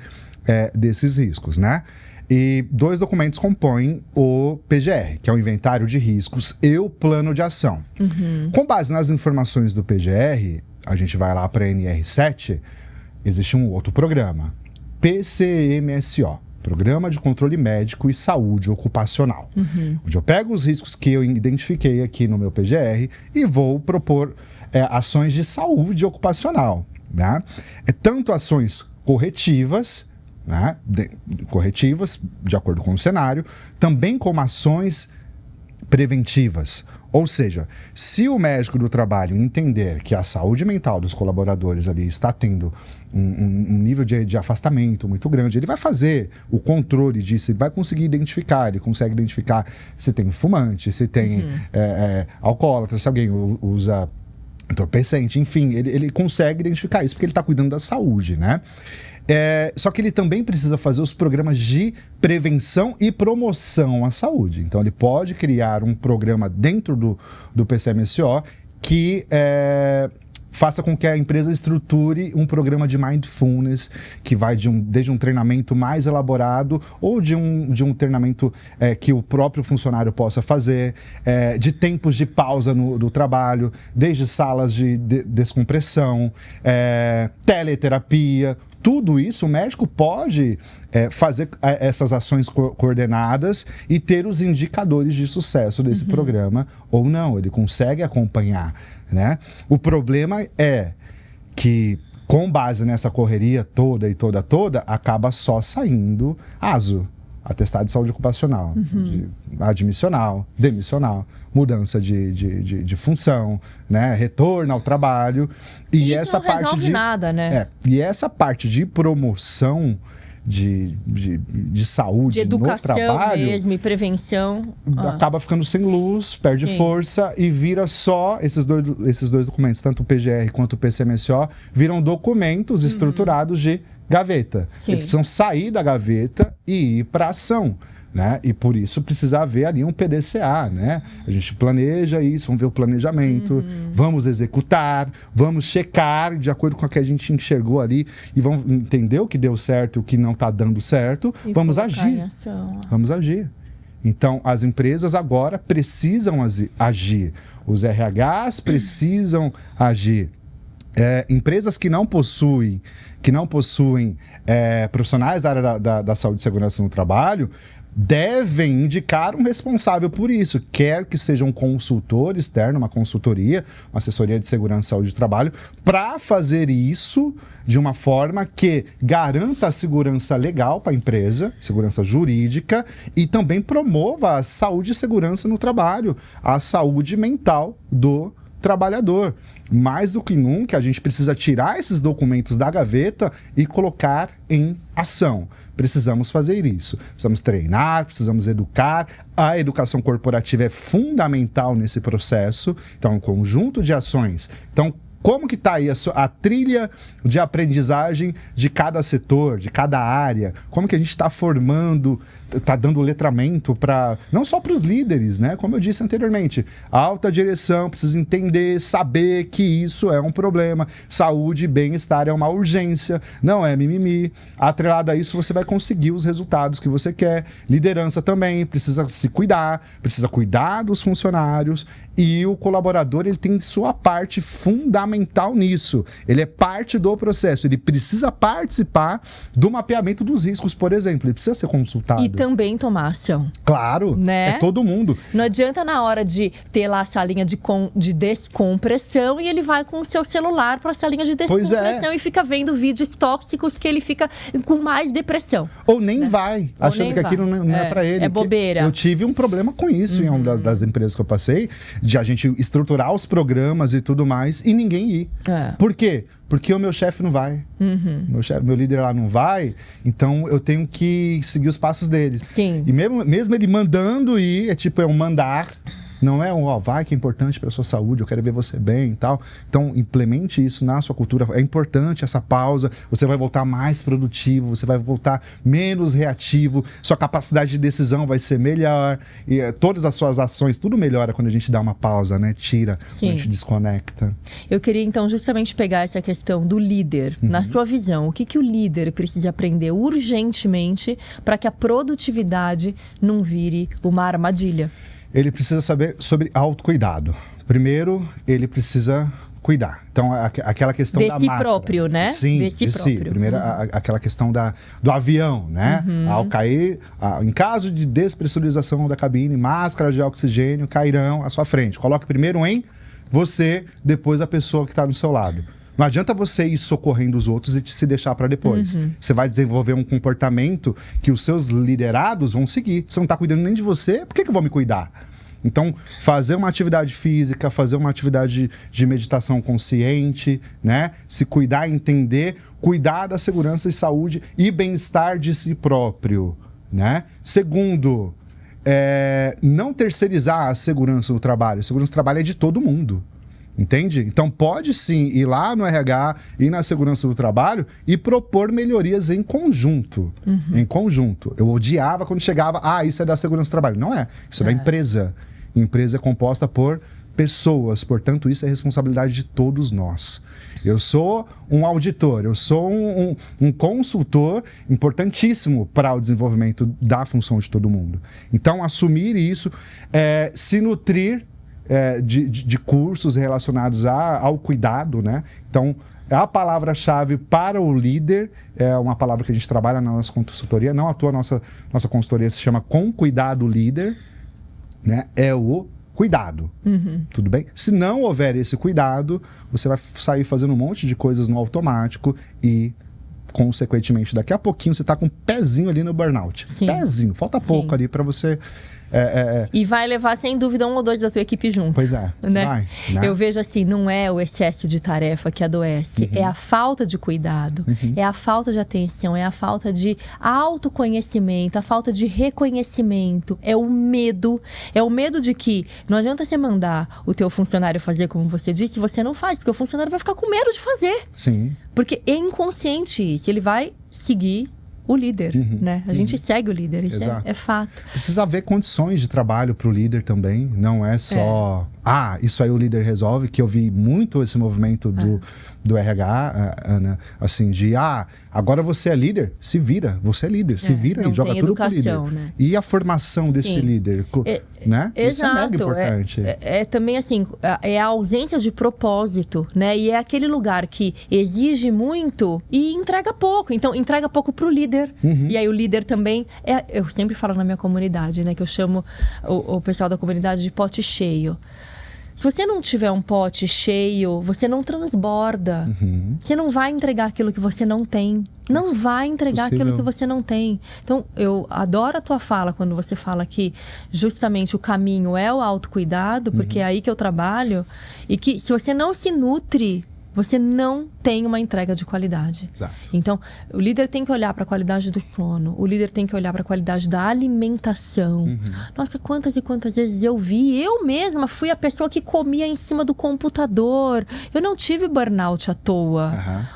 desses riscos, né? E 2 documentos compõem o PGR, que é o Inventário de Riscos e o Plano de Ação. Com base nas informações do PGR, a gente vai lá para a NR7, existe um outro programa, PCMSO, Programa de Controle Médico e Saúde Ocupacional, onde eu pego os riscos que eu identifiquei aqui no meu PGR e vou propor ações de saúde ocupacional, né? Tanto ações corretivas, né? Corretivas, de acordo com o cenário, também como ações preventivas. Ou seja, se o médico do trabalho entender que a saúde mental dos colaboradores ali está tendo um nível de afastamento muito grande, ele vai fazer o controle disso, ele vai conseguir identificar, ele consegue identificar se tem fumante, se tem alcoólatra, se alguém usa entorpecente, enfim, ele consegue identificar isso porque ele está cuidando da saúde, né? Só que ele também precisa fazer os programas de prevenção e promoção à saúde. Então, ele pode criar um programa dentro do PCMSO que faça com que a empresa estruture um programa de mindfulness que vai desde um treinamento mais elaborado ou de um treinamento que o próprio funcionário possa fazer, de tempos de pausa do trabalho, desde salas de descompressão, teleterapia. Tudo isso o médico pode fazer essas ações coordenadas e ter os indicadores de sucesso desse programa ou não, ele consegue acompanhar, né? O problema é que, com base nessa correria toda, acaba só saindo ASO, atestado de saúde ocupacional, admissional, demissional, mudança de função, né? Retorno ao trabalho. E isso essa não parte resolve nada, né? E essa parte de promoção de saúde de educação no trabalho mesmo e prevenção acaba ficando sem luz, perde força e vira só esses dois documentos, tanto o PGR quanto o PCMSO, viram documentos estruturados de gaveta. Sim. Eles precisam sair da gaveta e ir para ação, né? E por isso precisa haver ali um PDCA, né? A gente planeja isso, vamos ver o planejamento, vamos executar, vamos checar de acordo com o que a gente enxergou ali e vamos entender o que deu certo e o que não está dando certo, e vamos agir. Vamos agir. Então, as empresas agora precisam agir. Os RHs precisam agir. Empresas que não possuem profissionais da área da saúde e segurança no trabalho devem indicar um responsável por isso, quer que seja um consultor externo, uma consultoria, uma assessoria de segurança e saúde do trabalho, para fazer isso de uma forma que garanta a segurança legal para a empresa, segurança jurídica, e também promova a saúde e segurança no trabalho, a saúde mental do trabalhador. Mais do que nunca, a gente precisa tirar esses documentos da gaveta e colocar em ação. Precisamos fazer isso. Precisamos treinar, precisamos educar. A educação corporativa é fundamental nesse processo. Então, um conjunto de ações. Então, como que está aí a trilha de aprendizagem de cada setor, de cada área? Como que a gente está formando, está dando letramento para, não só para os líderes, né? Como eu disse anteriormente, a alta direção precisa entender, saber que isso é um problema. Saúde e bem-estar é uma urgência, não é mimimi. Atrelado a isso, você vai conseguir os resultados que você quer. Liderança também precisa se cuidar, precisa cuidar dos funcionários, e o colaborador, ele tem sua parte fundamental nisso. Ele é parte do processo, ele precisa participar do mapeamento dos riscos, por exemplo. Ele precisa ser consultado. E também tomar ação. Claro, né? É todo mundo. Não adianta na hora de ter lá a salinha de descompressão e ele vai com o seu celular para a salinha de descompressão e fica vendo vídeos tóxicos que ele fica com mais depressão. Ou nem vai, achando nem que aquilo não é para ele. É bobeira. Eu tive um problema com isso em uma das empresas que eu passei, de a gente estruturar os programas e tudo mais e ninguém ir. Por quê? Porque o meu chefe não vai. Meu líder lá não vai, então eu tenho que seguir os passos dele. Sim. E mesmo ele mandando ir, é um mandar. Não é vai que é importante para a sua saúde, eu quero ver você bem e tal. Então, implemente isso na sua cultura. É importante essa pausa, você vai voltar mais produtivo, você vai voltar menos reativo, sua capacidade de decisão vai ser melhor, e todas as suas ações, tudo melhora quando a gente dá uma pausa, né? Tira, Sim. quando a gente desconecta. Eu queria, então, justamente pegar essa questão do líder. Na sua visão, o que o líder precisa aprender urgentemente para que a produtividade não vire uma armadilha? Ele precisa saber sobre autocuidado. Primeiro, ele precisa cuidar. Então, aquela questão da máscara. Próprio, né? Sim, de si próprio. Primeiro, aquela questão do avião, né? Ao cair, em caso de despressurização da cabine, máscaras de oxigênio cairão à sua frente. Coloque primeiro em você, depois a pessoa que está do seu lado. Não adianta você ir socorrendo os outros e se deixar para depois. Você vai desenvolver um comportamento que os seus liderados vão seguir. Você não está cuidando nem de você, por que eu vou me cuidar? Então, fazer uma atividade física, fazer uma atividade de meditação consciente, né? Se cuidar, entender, cuidar da segurança e saúde e bem-estar de si próprio, né? Segundo, não terceirizar a segurança do trabalho. A segurança do trabalho é de todo mundo. Entende? Então pode sim ir lá no RH, ir na segurança do trabalho e propor melhorias em conjunto. Em conjunto. Eu odiava quando chegava, isso é da segurança do trabalho. Não é, isso é da empresa. Empresa é composta por pessoas, portanto isso é responsabilidade de todos nós. Eu sou um auditor, eu sou um consultor importantíssimo para o desenvolvimento da função de todo mundo. Então assumir isso, se nutrir de cursos relacionados ao cuidado, né? Então, a palavra-chave para o líder é uma palavra que a gente trabalha na nossa consultoria, não à toa nossa consultoria se chama Com Cuidado Líder, né? É o cuidado, tudo bem? Se não houver esse cuidado, você vai sair fazendo um monte de coisas no automático e, consequentemente, daqui a pouquinho você está com um pezinho ali no burnout. Sim. Pezinho, falta pouco ali para você... E vai levar, sem dúvida, um ou dois da tua equipe junto. Pois é, né? vai, né? Eu vejo assim, não é o excesso de tarefa que adoece, é a falta de cuidado, é a falta de atenção, é a falta de autoconhecimento, a falta de reconhecimento, é o medo de que não adianta você mandar o teu funcionário fazer como você disse, você não faz, porque o funcionário vai ficar com medo de fazer. Sim. Porque é inconsciente isso, ele vai seguir o líder, né? A gente segue o líder, isso é fato. Precisa haver condições de trabalho para o líder também, não é só... isso aí o líder resolve, que eu vi muito esse movimento do RH, Ana, assim, de agora você é líder, se vira, você é líder, se vira e joga tudo pro líder. Né? E a formação desse líder, né? Exato. Isso é mega importante. Também assim, é a ausência de propósito, né? E é aquele lugar que exige muito e entrega pouco. Então, entrega pouco pro líder. E aí o líder também... eu sempre falo na minha comunidade, né? Que eu chamo o pessoal da comunidade de pote cheio. Se você não tiver um pote cheio, você não transborda. Você não vai entregar aquilo que você não tem. Não vai entregar aquilo que você não tem. Então, eu adoro a tua fala quando você fala que justamente o caminho é o autocuidado, porque é aí que eu trabalho. E que se você não se nutre, você não tem uma entrega de qualidade. Exato. Então, o líder tem que olhar para a qualidade do sono. O líder tem que olhar para a qualidade da alimentação. Nossa, quantas e quantas vezes eu mesma fui a pessoa que comia em cima do computador. Eu não tive burnout à toa.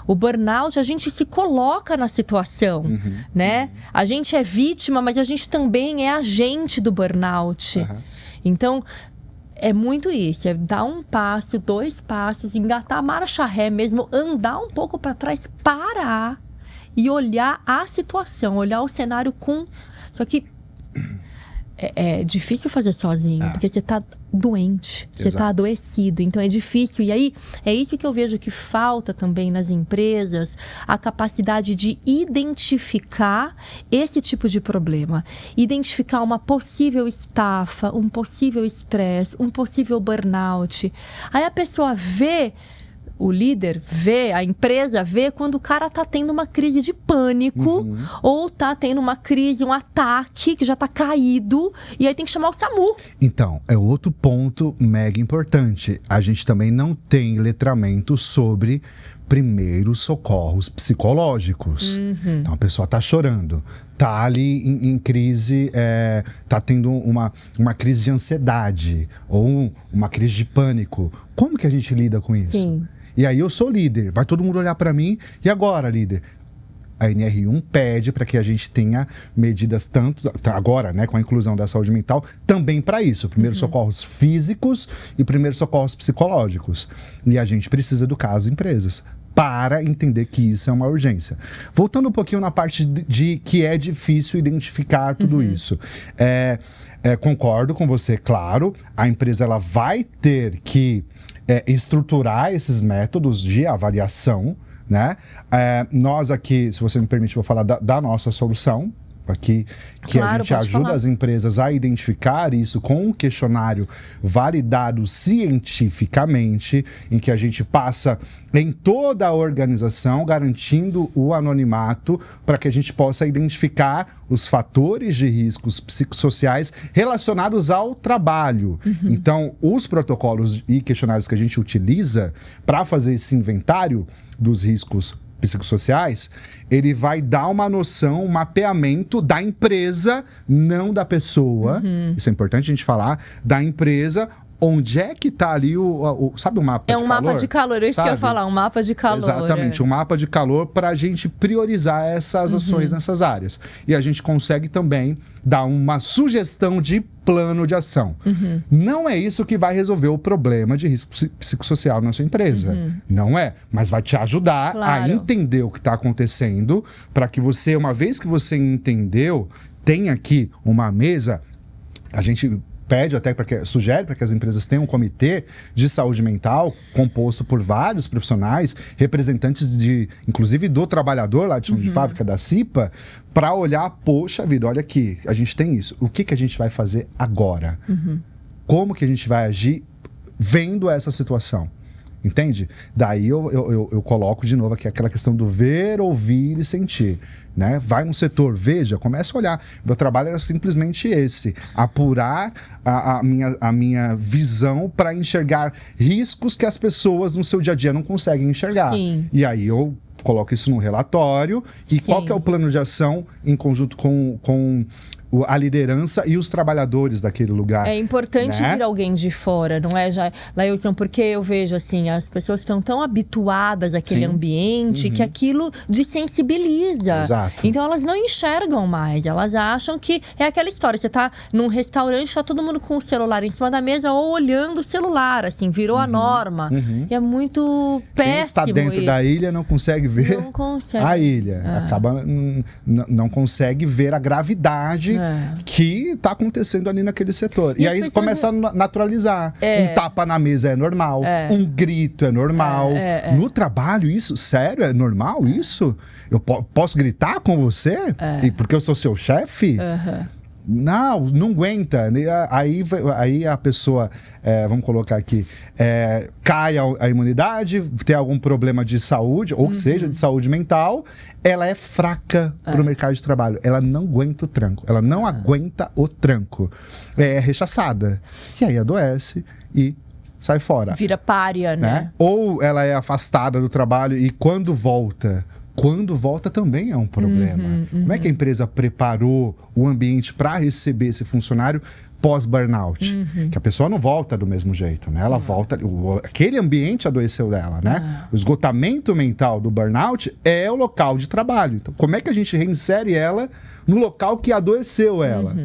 O burnout, a gente se coloca na situação, né? A gente é vítima, mas a gente também é agente do burnout. Então, é muito isso, é dar um passo, 2 passos, engatar a marcha ré mesmo, andar um pouco para trás, parar e olhar a situação, olhar o cenário com... Só que é difícil fazer sozinho, porque você tá doente, você tá adoecido, então é difícil. E aí, é isso que eu vejo que falta também nas empresas, a capacidade de identificar esse tipo de problema. Identificar uma possível estafa, um possível estresse, um possível burnout. Aí a pessoa vê... O líder vê, a empresa vê quando o cara tá tendo uma crise de pânico ou tá tendo uma crise, um ataque que já tá caído e aí tem que chamar o SAMU. Então, é outro ponto mega importante. A gente também não tem letramento sobre primeiros socorros psicológicos. Então, a pessoa tá chorando, tá ali em crise, tá tendo uma crise de ansiedade ou uma crise de pânico. Como que a gente lida com isso? Sim. E aí eu sou líder, vai todo mundo olhar para mim, e agora, líder? A NR1 pede para que a gente tenha medidas tanto, agora, né, com a inclusão da saúde mental, também para isso. Primeiros socorros físicos e primeiros socorros psicológicos. E a gente precisa educar as empresas para entender que isso é uma urgência. Voltando um pouquinho na parte de que é difícil identificar tudo isso. Concordo com você, claro. A empresa ela vai ter que estruturar esses métodos de avaliação, né? Nós aqui, se você me permite, vou falar da nossa solução aqui, que claro, a gente ajuda as empresas a identificar isso com um questionário validado cientificamente, em que a gente passa em toda a organização, garantindo o anonimato, para que a gente possa identificar os fatores de riscos psicossociais relacionados ao trabalho. Então, os protocolos e questionários que a gente utiliza para fazer esse inventário dos riscos psicossociais, ele vai dar uma noção, um mapeamento da empresa, não da pessoa. Isso é importante a gente falar, da empresa. Onde é que tá ali sabe o mapa de calor? É um mapa de calor, é isso que eu ia falar, um mapa de calor. Exatamente, um mapa de calor para a gente priorizar essas ações nessas áreas. E a gente consegue também dar uma sugestão de plano de ação. Não é isso que vai resolver o problema de risco psicossocial na sua empresa. Não é, mas vai te ajudar a entender o que está acontecendo, para que você, uma vez que você entendeu, tenha aqui uma mesa, a gente pede até sugere para que as empresas tenham um comitê de saúde mental composto por vários profissionais, representantes inclusive do trabalhador lá de chão de fábrica, da CIPA, para olhar, poxa vida, olha aqui, a gente tem isso, o que a gente vai fazer agora? Como que a gente vai agir vendo essa situação? Entende? Daí eu coloco de novo aqui aquela questão do ver, ouvir e sentir, né? Vai no setor, veja, começa a olhar. Meu trabalho era simplesmente esse, apurar a minha visão para enxergar riscos que as pessoas no seu dia a dia não conseguem enxergar. Sim. E aí eu coloco isso no relatório. E qual que é o plano de ação em conjunto com a liderança e os trabalhadores daquele lugar. É importante vir alguém de fora, não é, Lailson? Porque eu vejo, assim, as pessoas estão tão habituadas àquele ambiente que aquilo desensibiliza. Exato. Então elas não enxergam mais, elas acham que é aquela história, você tá num restaurante, tá todo mundo com o celular em cima da mesa ou olhando o celular, assim, virou a norma. E é muito péssimo. Quem está dentro da ilha não consegue ver a ilha. Acaba, não consegue ver a gravidade que está acontecendo ali naquele setor. E aí começa a naturalizar. Um tapa na mesa é normal, um grito é normal. No trabalho, isso, sério, é normal isso? Eu posso gritar com você? Porque eu sou seu chefe? não aguenta. Aí a pessoa, vamos colocar aqui, cai a imunidade, tem algum problema de saúde, ou que seja, de saúde mental, ela é fraca para o mercado de trabalho. Ela não aguenta o tranco. Ela não aguenta o tranco. É rechaçada. E aí adoece e sai fora. Vira pária, né? Ou ela é afastada do trabalho e quando volta também é um problema. Como é que a empresa preparou o ambiente para receber esse funcionário pós-burnout? Que a pessoa não volta do mesmo jeito, né? Ela volta... Aquele ambiente adoeceu dela, né? O esgotamento mental do burnout é o local de trabalho. Então, como é que a gente reinsere ela no local que adoeceu ela?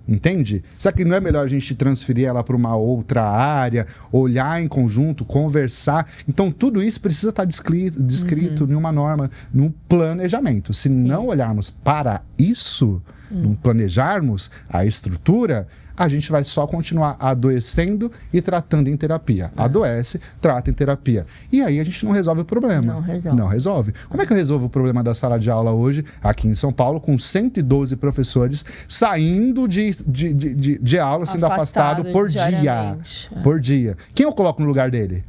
Entende? Será que não é melhor a gente transferir ela para uma outra área, olhar em conjunto, conversar? Então, tudo isso precisa estar descrito em uma norma, num planejamento. Se não olharmos para isso, não planejarmos a estrutura, a gente vai só continuar adoecendo e tratando em terapia. Adoece, trata em terapia. E aí a gente não resolve o problema. Não resolve. Como é que eu resolvo o problema da sala de aula hoje, aqui em São Paulo, com 112 professores saindo de aula, sendo afastado por dia? Por dia. Quem eu coloco no lugar dele?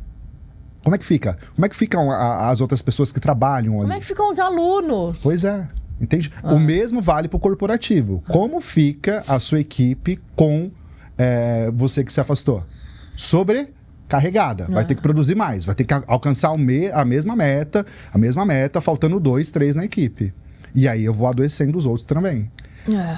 Como é que fica? Como é que ficam as outras pessoas que trabalham ali? Como é que ficam os alunos? Pois é. Entende? O mesmo vale para o corporativo. Como fica a sua equipe com você que se afastou? Sobrecarregada. Vai ter que produzir mais. Vai ter que alcançar a mesma meta, faltando 2, 3 na equipe. E aí eu vou adoecendo os outros também.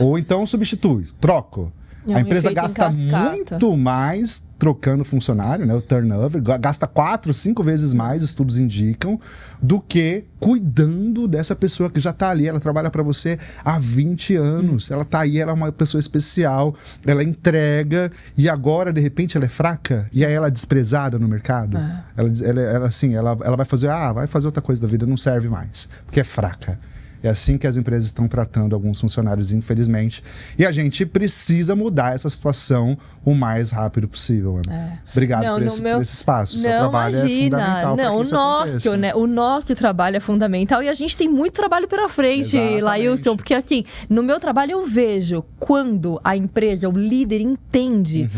Ou então substitui, troco. A empresa gasta muito mais trocando funcionário, né? O turnover, gasta 4, 5 vezes mais, estudos indicam, do que cuidando dessa pessoa que já está ali. Ela trabalha para você há 20 anos. Ela está aí, ela é uma pessoa especial, ela entrega, e agora, de repente, ela é fraca, e aí ela é desprezada no mercado. Ela vai fazer outra coisa da vida, não serve mais, porque é fraca. É assim que as empresas estão tratando alguns funcionários, infelizmente. E a gente precisa mudar essa situação o mais rápido possível, Ana. Obrigado por esse espaço. Seu trabalho é fundamental para que isso aconteça. O nosso trabalho é fundamental e a gente tem muito trabalho pela frente, Lailson. Porque assim, no meu trabalho eu vejo quando a empresa, o líder entende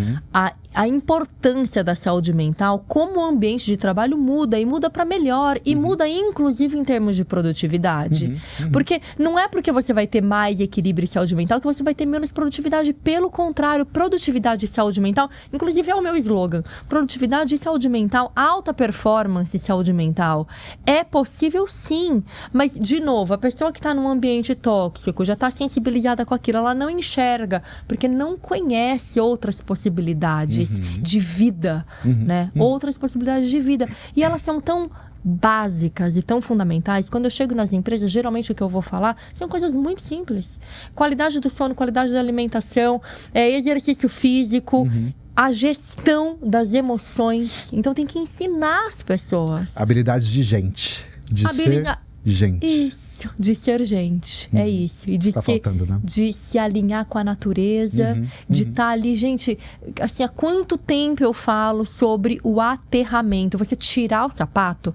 a importância da saúde mental, como o ambiente de trabalho muda e muda para melhor e muda inclusive em termos de produtividade. Porque não é porque você vai ter mais equilíbrio e saúde mental que você vai ter menos produtividade. Pelo contrário, produtividade e saúde mental, inclusive é o meu slogan, produtividade e saúde mental, alta performance e saúde mental. É possível sim, mas de novo, a pessoa que está num ambiente tóxico, já está sensibilizada com aquilo, ela não enxerga, porque não conhece outras possibilidades de vida, né? Outras possibilidades de vida. E elas são tão básicas e tão fundamentais. Quando eu chego nas empresas, geralmente o que eu vou falar são coisas muito simples. Qualidade do sono, qualidade da alimentação, exercício físico, a gestão das emoções. Então tem que ensinar as pessoas. Habilidades de gente. Ser gente. Isso, de ser gente. É isso. E de se alinhar com a natureza, de estar ali. Gente, assim, há quanto tempo eu falo sobre o aterramento? Você tirar o sapato,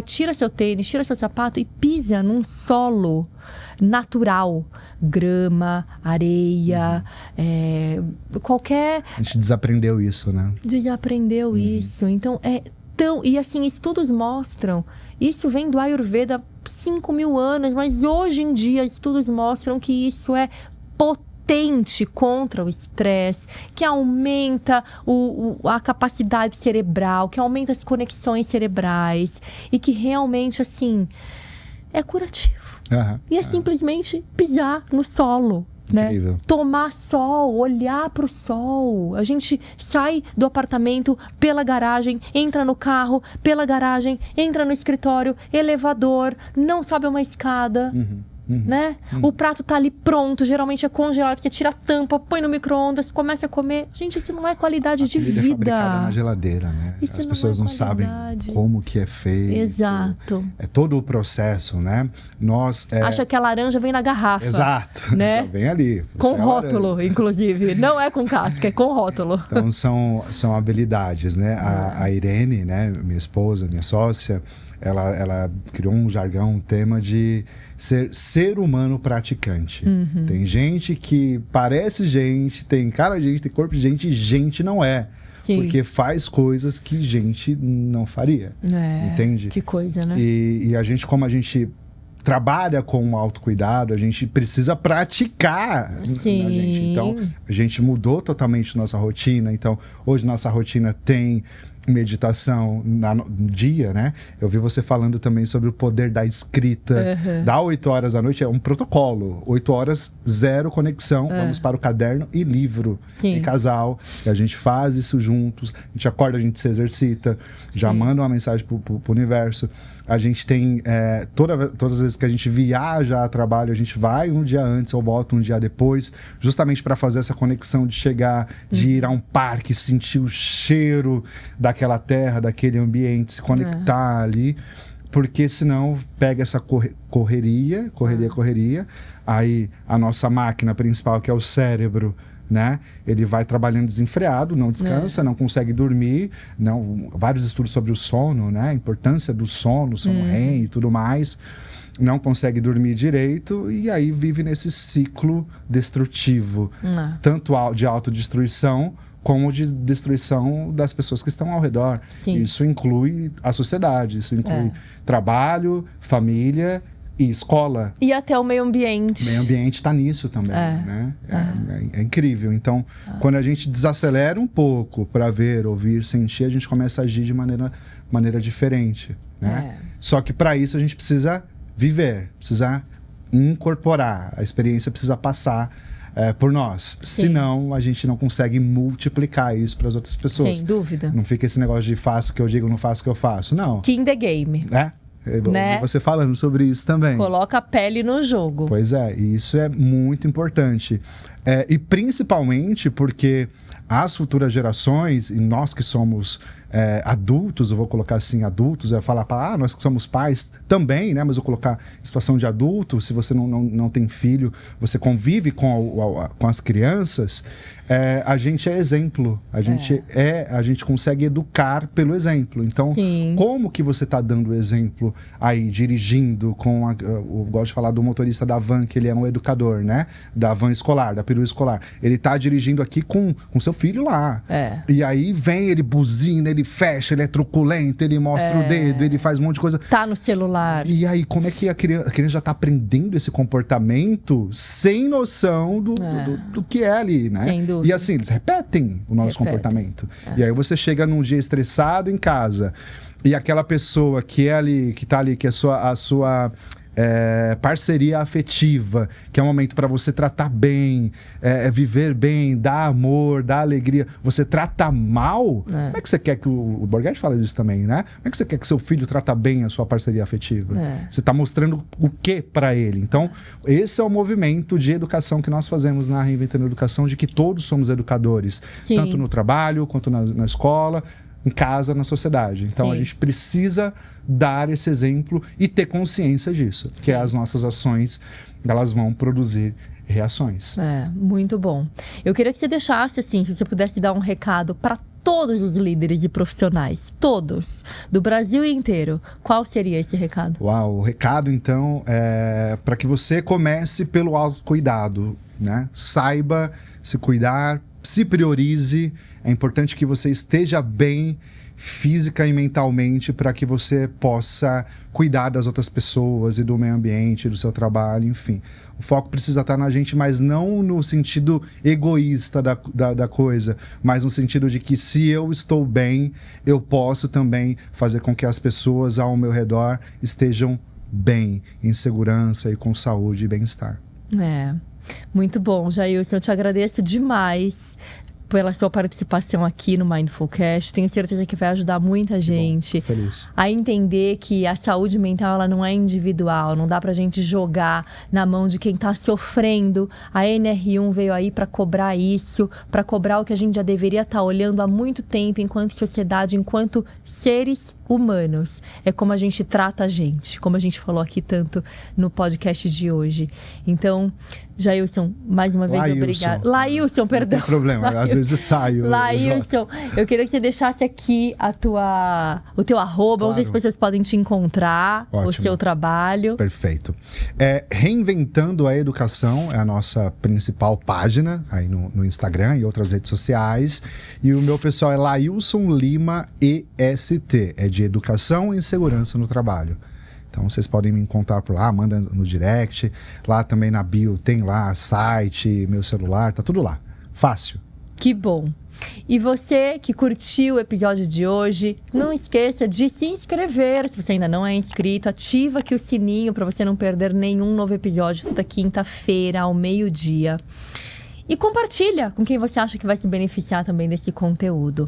tira seu tênis, tira seu sapato e pisa num solo natural. Grama, areia, qualquer... A gente desaprendeu isso, né? Desaprendeu isso. Então, e assim, estudos mostram, isso vem do Ayurveda 5.000 anos, mas hoje em dia estudos mostram que isso é potente contra o estresse, que aumenta a capacidade cerebral, que aumenta as conexões cerebrais e que realmente, assim, é curativo. E é simplesmente pisar no solo. Né? Tomar sol, olhar para o sol. A gente sai do apartamento pela garagem, entra no carro, pela garagem, entra no escritório, elevador, não sobe uma escada. Né? O prato tá ali pronto, geralmente é congelado, você tira a tampa, põe no micro-ondas, começa a comer. Gente, isso não é qualidade de vida. É fabricada na geladeira, né? As pessoas não sabem como que é feito. Exato. É todo o processo, né? Acha que a laranja vem na garrafa. Exato. Né? Já vem ali. Com rótulo, inclusive. Não é com casca, é com rótulo. Então são habilidades, né? A Irene, né? Minha esposa, minha sócia, ela criou um jargão, um tema de ser humano praticante. Tem gente que parece gente, tem cara de gente, tem corpo de gente, e gente não é. Sim. Porque faz coisas que gente não faria. Entende? Que coisa, né? E a gente, como a gente trabalha com o autocuidado, a gente precisa praticar na gente. Então, a gente mudou totalmente nossa rotina. Então, hoje nossa rotina tem meditação no dia, né? Eu vi você falando também sobre o poder da escrita. Dá 8 horas da noite, é um protocolo. 8 horas, 0 conexão. Vamos para o caderno e livro. Em casal. E a gente faz isso juntos. A gente acorda, a gente se exercita. Já manda uma mensagem pro universo. A gente tem, todas as vezes que a gente viaja a trabalho, a gente vai um dia antes ou volta um dia depois, justamente para fazer essa conexão de chegar, de ir a um parque, sentir o cheiro daquela terra, daquele ambiente, se conectar ali, porque senão pega essa correria, aí a nossa máquina principal, que é o cérebro, né? Ele vai trabalhando desenfreado, não descansa, não consegue dormir, vários estudos sobre o sono, né? A importância do sono REM e tudo mais, não consegue dormir direito e aí vive nesse ciclo destrutivo, tanto de autodestruição como de destruição das pessoas que estão ao redor. Isso inclui a sociedade, isso inclui trabalho, família e escola. E até o meio ambiente. O meio ambiente está nisso também, né? É incrível. Então, quando a gente desacelera um pouco para ver, ouvir, sentir, a gente começa a agir de maneira diferente, né? Só que para isso a gente precisa viver, precisa incorporar. A experiência precisa passar por nós. Senão, a gente não consegue multiplicar isso para as outras pessoas. Sem dúvida. Não fica esse negócio de faço o que eu digo, não faço o que eu faço. Não. Skin the game. Né? Você falando sobre isso também. Coloca a pele no jogo. Pois é, e isso é muito importante. E principalmente porque as futuras gerações, e nós que somos adultos, eu vou colocar assim, adultos, eu falar para nós que somos pais também, né? Mas eu colocar situação de adulto, se você não tem filho, você convive com as crianças, a gente é exemplo, a gente consegue educar pelo exemplo. Então, como que você está dando exemplo aí, dirigindo com eu gosto de falar do motorista da van, que ele é um educador, né? Da van escolar, da perua escolar. Ele está dirigindo aqui com seu filho lá. E aí vem, ele buzina, ele fecha, ele é truculento, ele mostra o dedo, ele faz um monte de coisa. Tá no celular. E aí, como é que a criança já tá aprendendo esse comportamento sem noção do que é ali, né? Sem dúvida. E assim, eles repetem o nosso comportamento. E aí você chega num dia estressado em casa, e aquela pessoa que tá ali, que é a sua parceria afetiva, que é um momento para você tratar bem, viver bem, dar amor, dar alegria. Você trata mal? Como é que você quer que o Borghetti fala disso também, né? Como é que você quer que seu filho trata bem a sua parceria afetiva? Você está mostrando o que para ele? Então, esse é o movimento de educação que nós fazemos na Reinventando a Educação, de que todos somos educadores, tanto no trabalho quanto na escola, em casa, na sociedade. Então, a gente precisa dar esse exemplo e ter consciência disso, que as nossas ações, elas vão produzir reações. Muito bom. Eu queria que você deixasse, assim, se você pudesse dar um recado para todos os líderes e profissionais, todos, do Brasil inteiro, qual seria esse recado? O recado, então, é para que você comece pelo autocuidado, né? Saiba se cuidar, se priorize. É importante que você esteja bem física e mentalmente para que você possa cuidar das outras pessoas e do meio ambiente, do seu trabalho, enfim. O foco precisa estar na gente, mas não no sentido egoísta da coisa, mas no sentido de que se eu estou bem, eu posso também fazer com que as pessoas ao meu redor estejam bem, em segurança e com saúde e bem-estar. Muito bom, Jailson, eu te agradeço demais pela sua participação aqui no Mindfulcast. Tenho certeza que vai ajudar muita gente a entender que a saúde mental, ela não é individual, não dá pra gente jogar na mão de quem tá sofrendo. A NR1 veio aí pra cobrar isso, pra cobrar o que a gente já deveria estar olhando há muito tempo enquanto sociedade, enquanto seres humanos. É como a gente trata a gente, como a gente falou aqui tanto no podcast de hoje. Então, Jailson, mais uma vez, obrigada. Lailson, perdão. Não tem problema, às vezes saio. Laílson, eu queria que você deixasse aqui o teu arroba, Claro. onde as pessoas podem te encontrar, o Ótimo. seu trabalho. Perfeito. Reinventando a Educação é a nossa principal página aí no Instagram e outras redes sociais. E o meu pessoal é Laílson Lima EST, é de Educação e Segurança no Trabalho. Então vocês podem me encontrar por lá, manda no direct. Lá também na bio tem lá site, meu celular, tá tudo lá. Fácil. Que bom. E você que curtiu o episódio de hoje, não esqueça de se inscrever. Se você ainda não é inscrito, ativa aqui o sininho para você não perder nenhum novo episódio toda quinta-feira ao meio-dia. E compartilha com quem você acha que vai se beneficiar também desse conteúdo.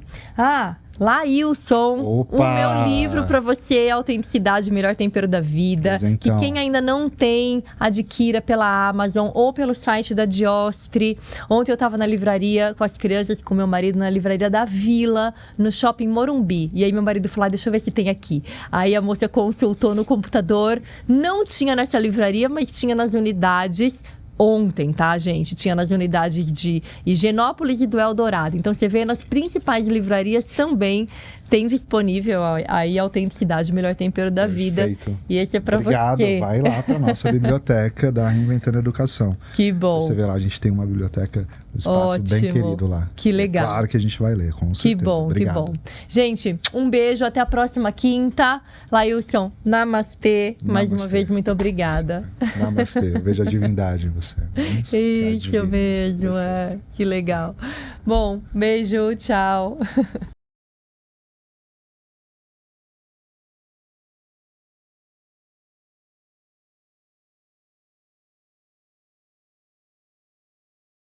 Laílson, Opa! o meu livro para você, Autenticidade, o Melhor Tempero da Vida. Então. Que quem ainda não tem, adquira pela Amazon ou pelo site da Diostre. Ontem eu estava na livraria com as crianças, com meu marido, na livraria da Vila, no Shopping Morumbi. E aí meu marido falou, deixa eu ver se tem aqui. Aí a moça consultou no computador, não tinha nessa livraria, mas tinha nas unidades. Ontem, tá, gente? Tinha nas unidades de Higienópolis e do Eldorado. Então, você vê nas principais livrarias também tem disponível aí a Autenticidade, o Melhor Tempero da Vida. Perfeito. E esse é pra Obrigado. você. Vai lá para nossa biblioteca da Reinventando a Educação. Que bom. Você vê lá, a gente tem uma biblioteca, um espaço bem Ótimo. querido lá. Que legal. É claro que a gente vai ler, com certeza. Que bom, Obrigado. que bom. Gente, um beijo, até a próxima quinta. Laílson, namastê. Mais uma Namastê. vez, muito obrigada. Namastê. Veja a divindade em você. Isso mesmo, que legal. Bom, beijo, tchau.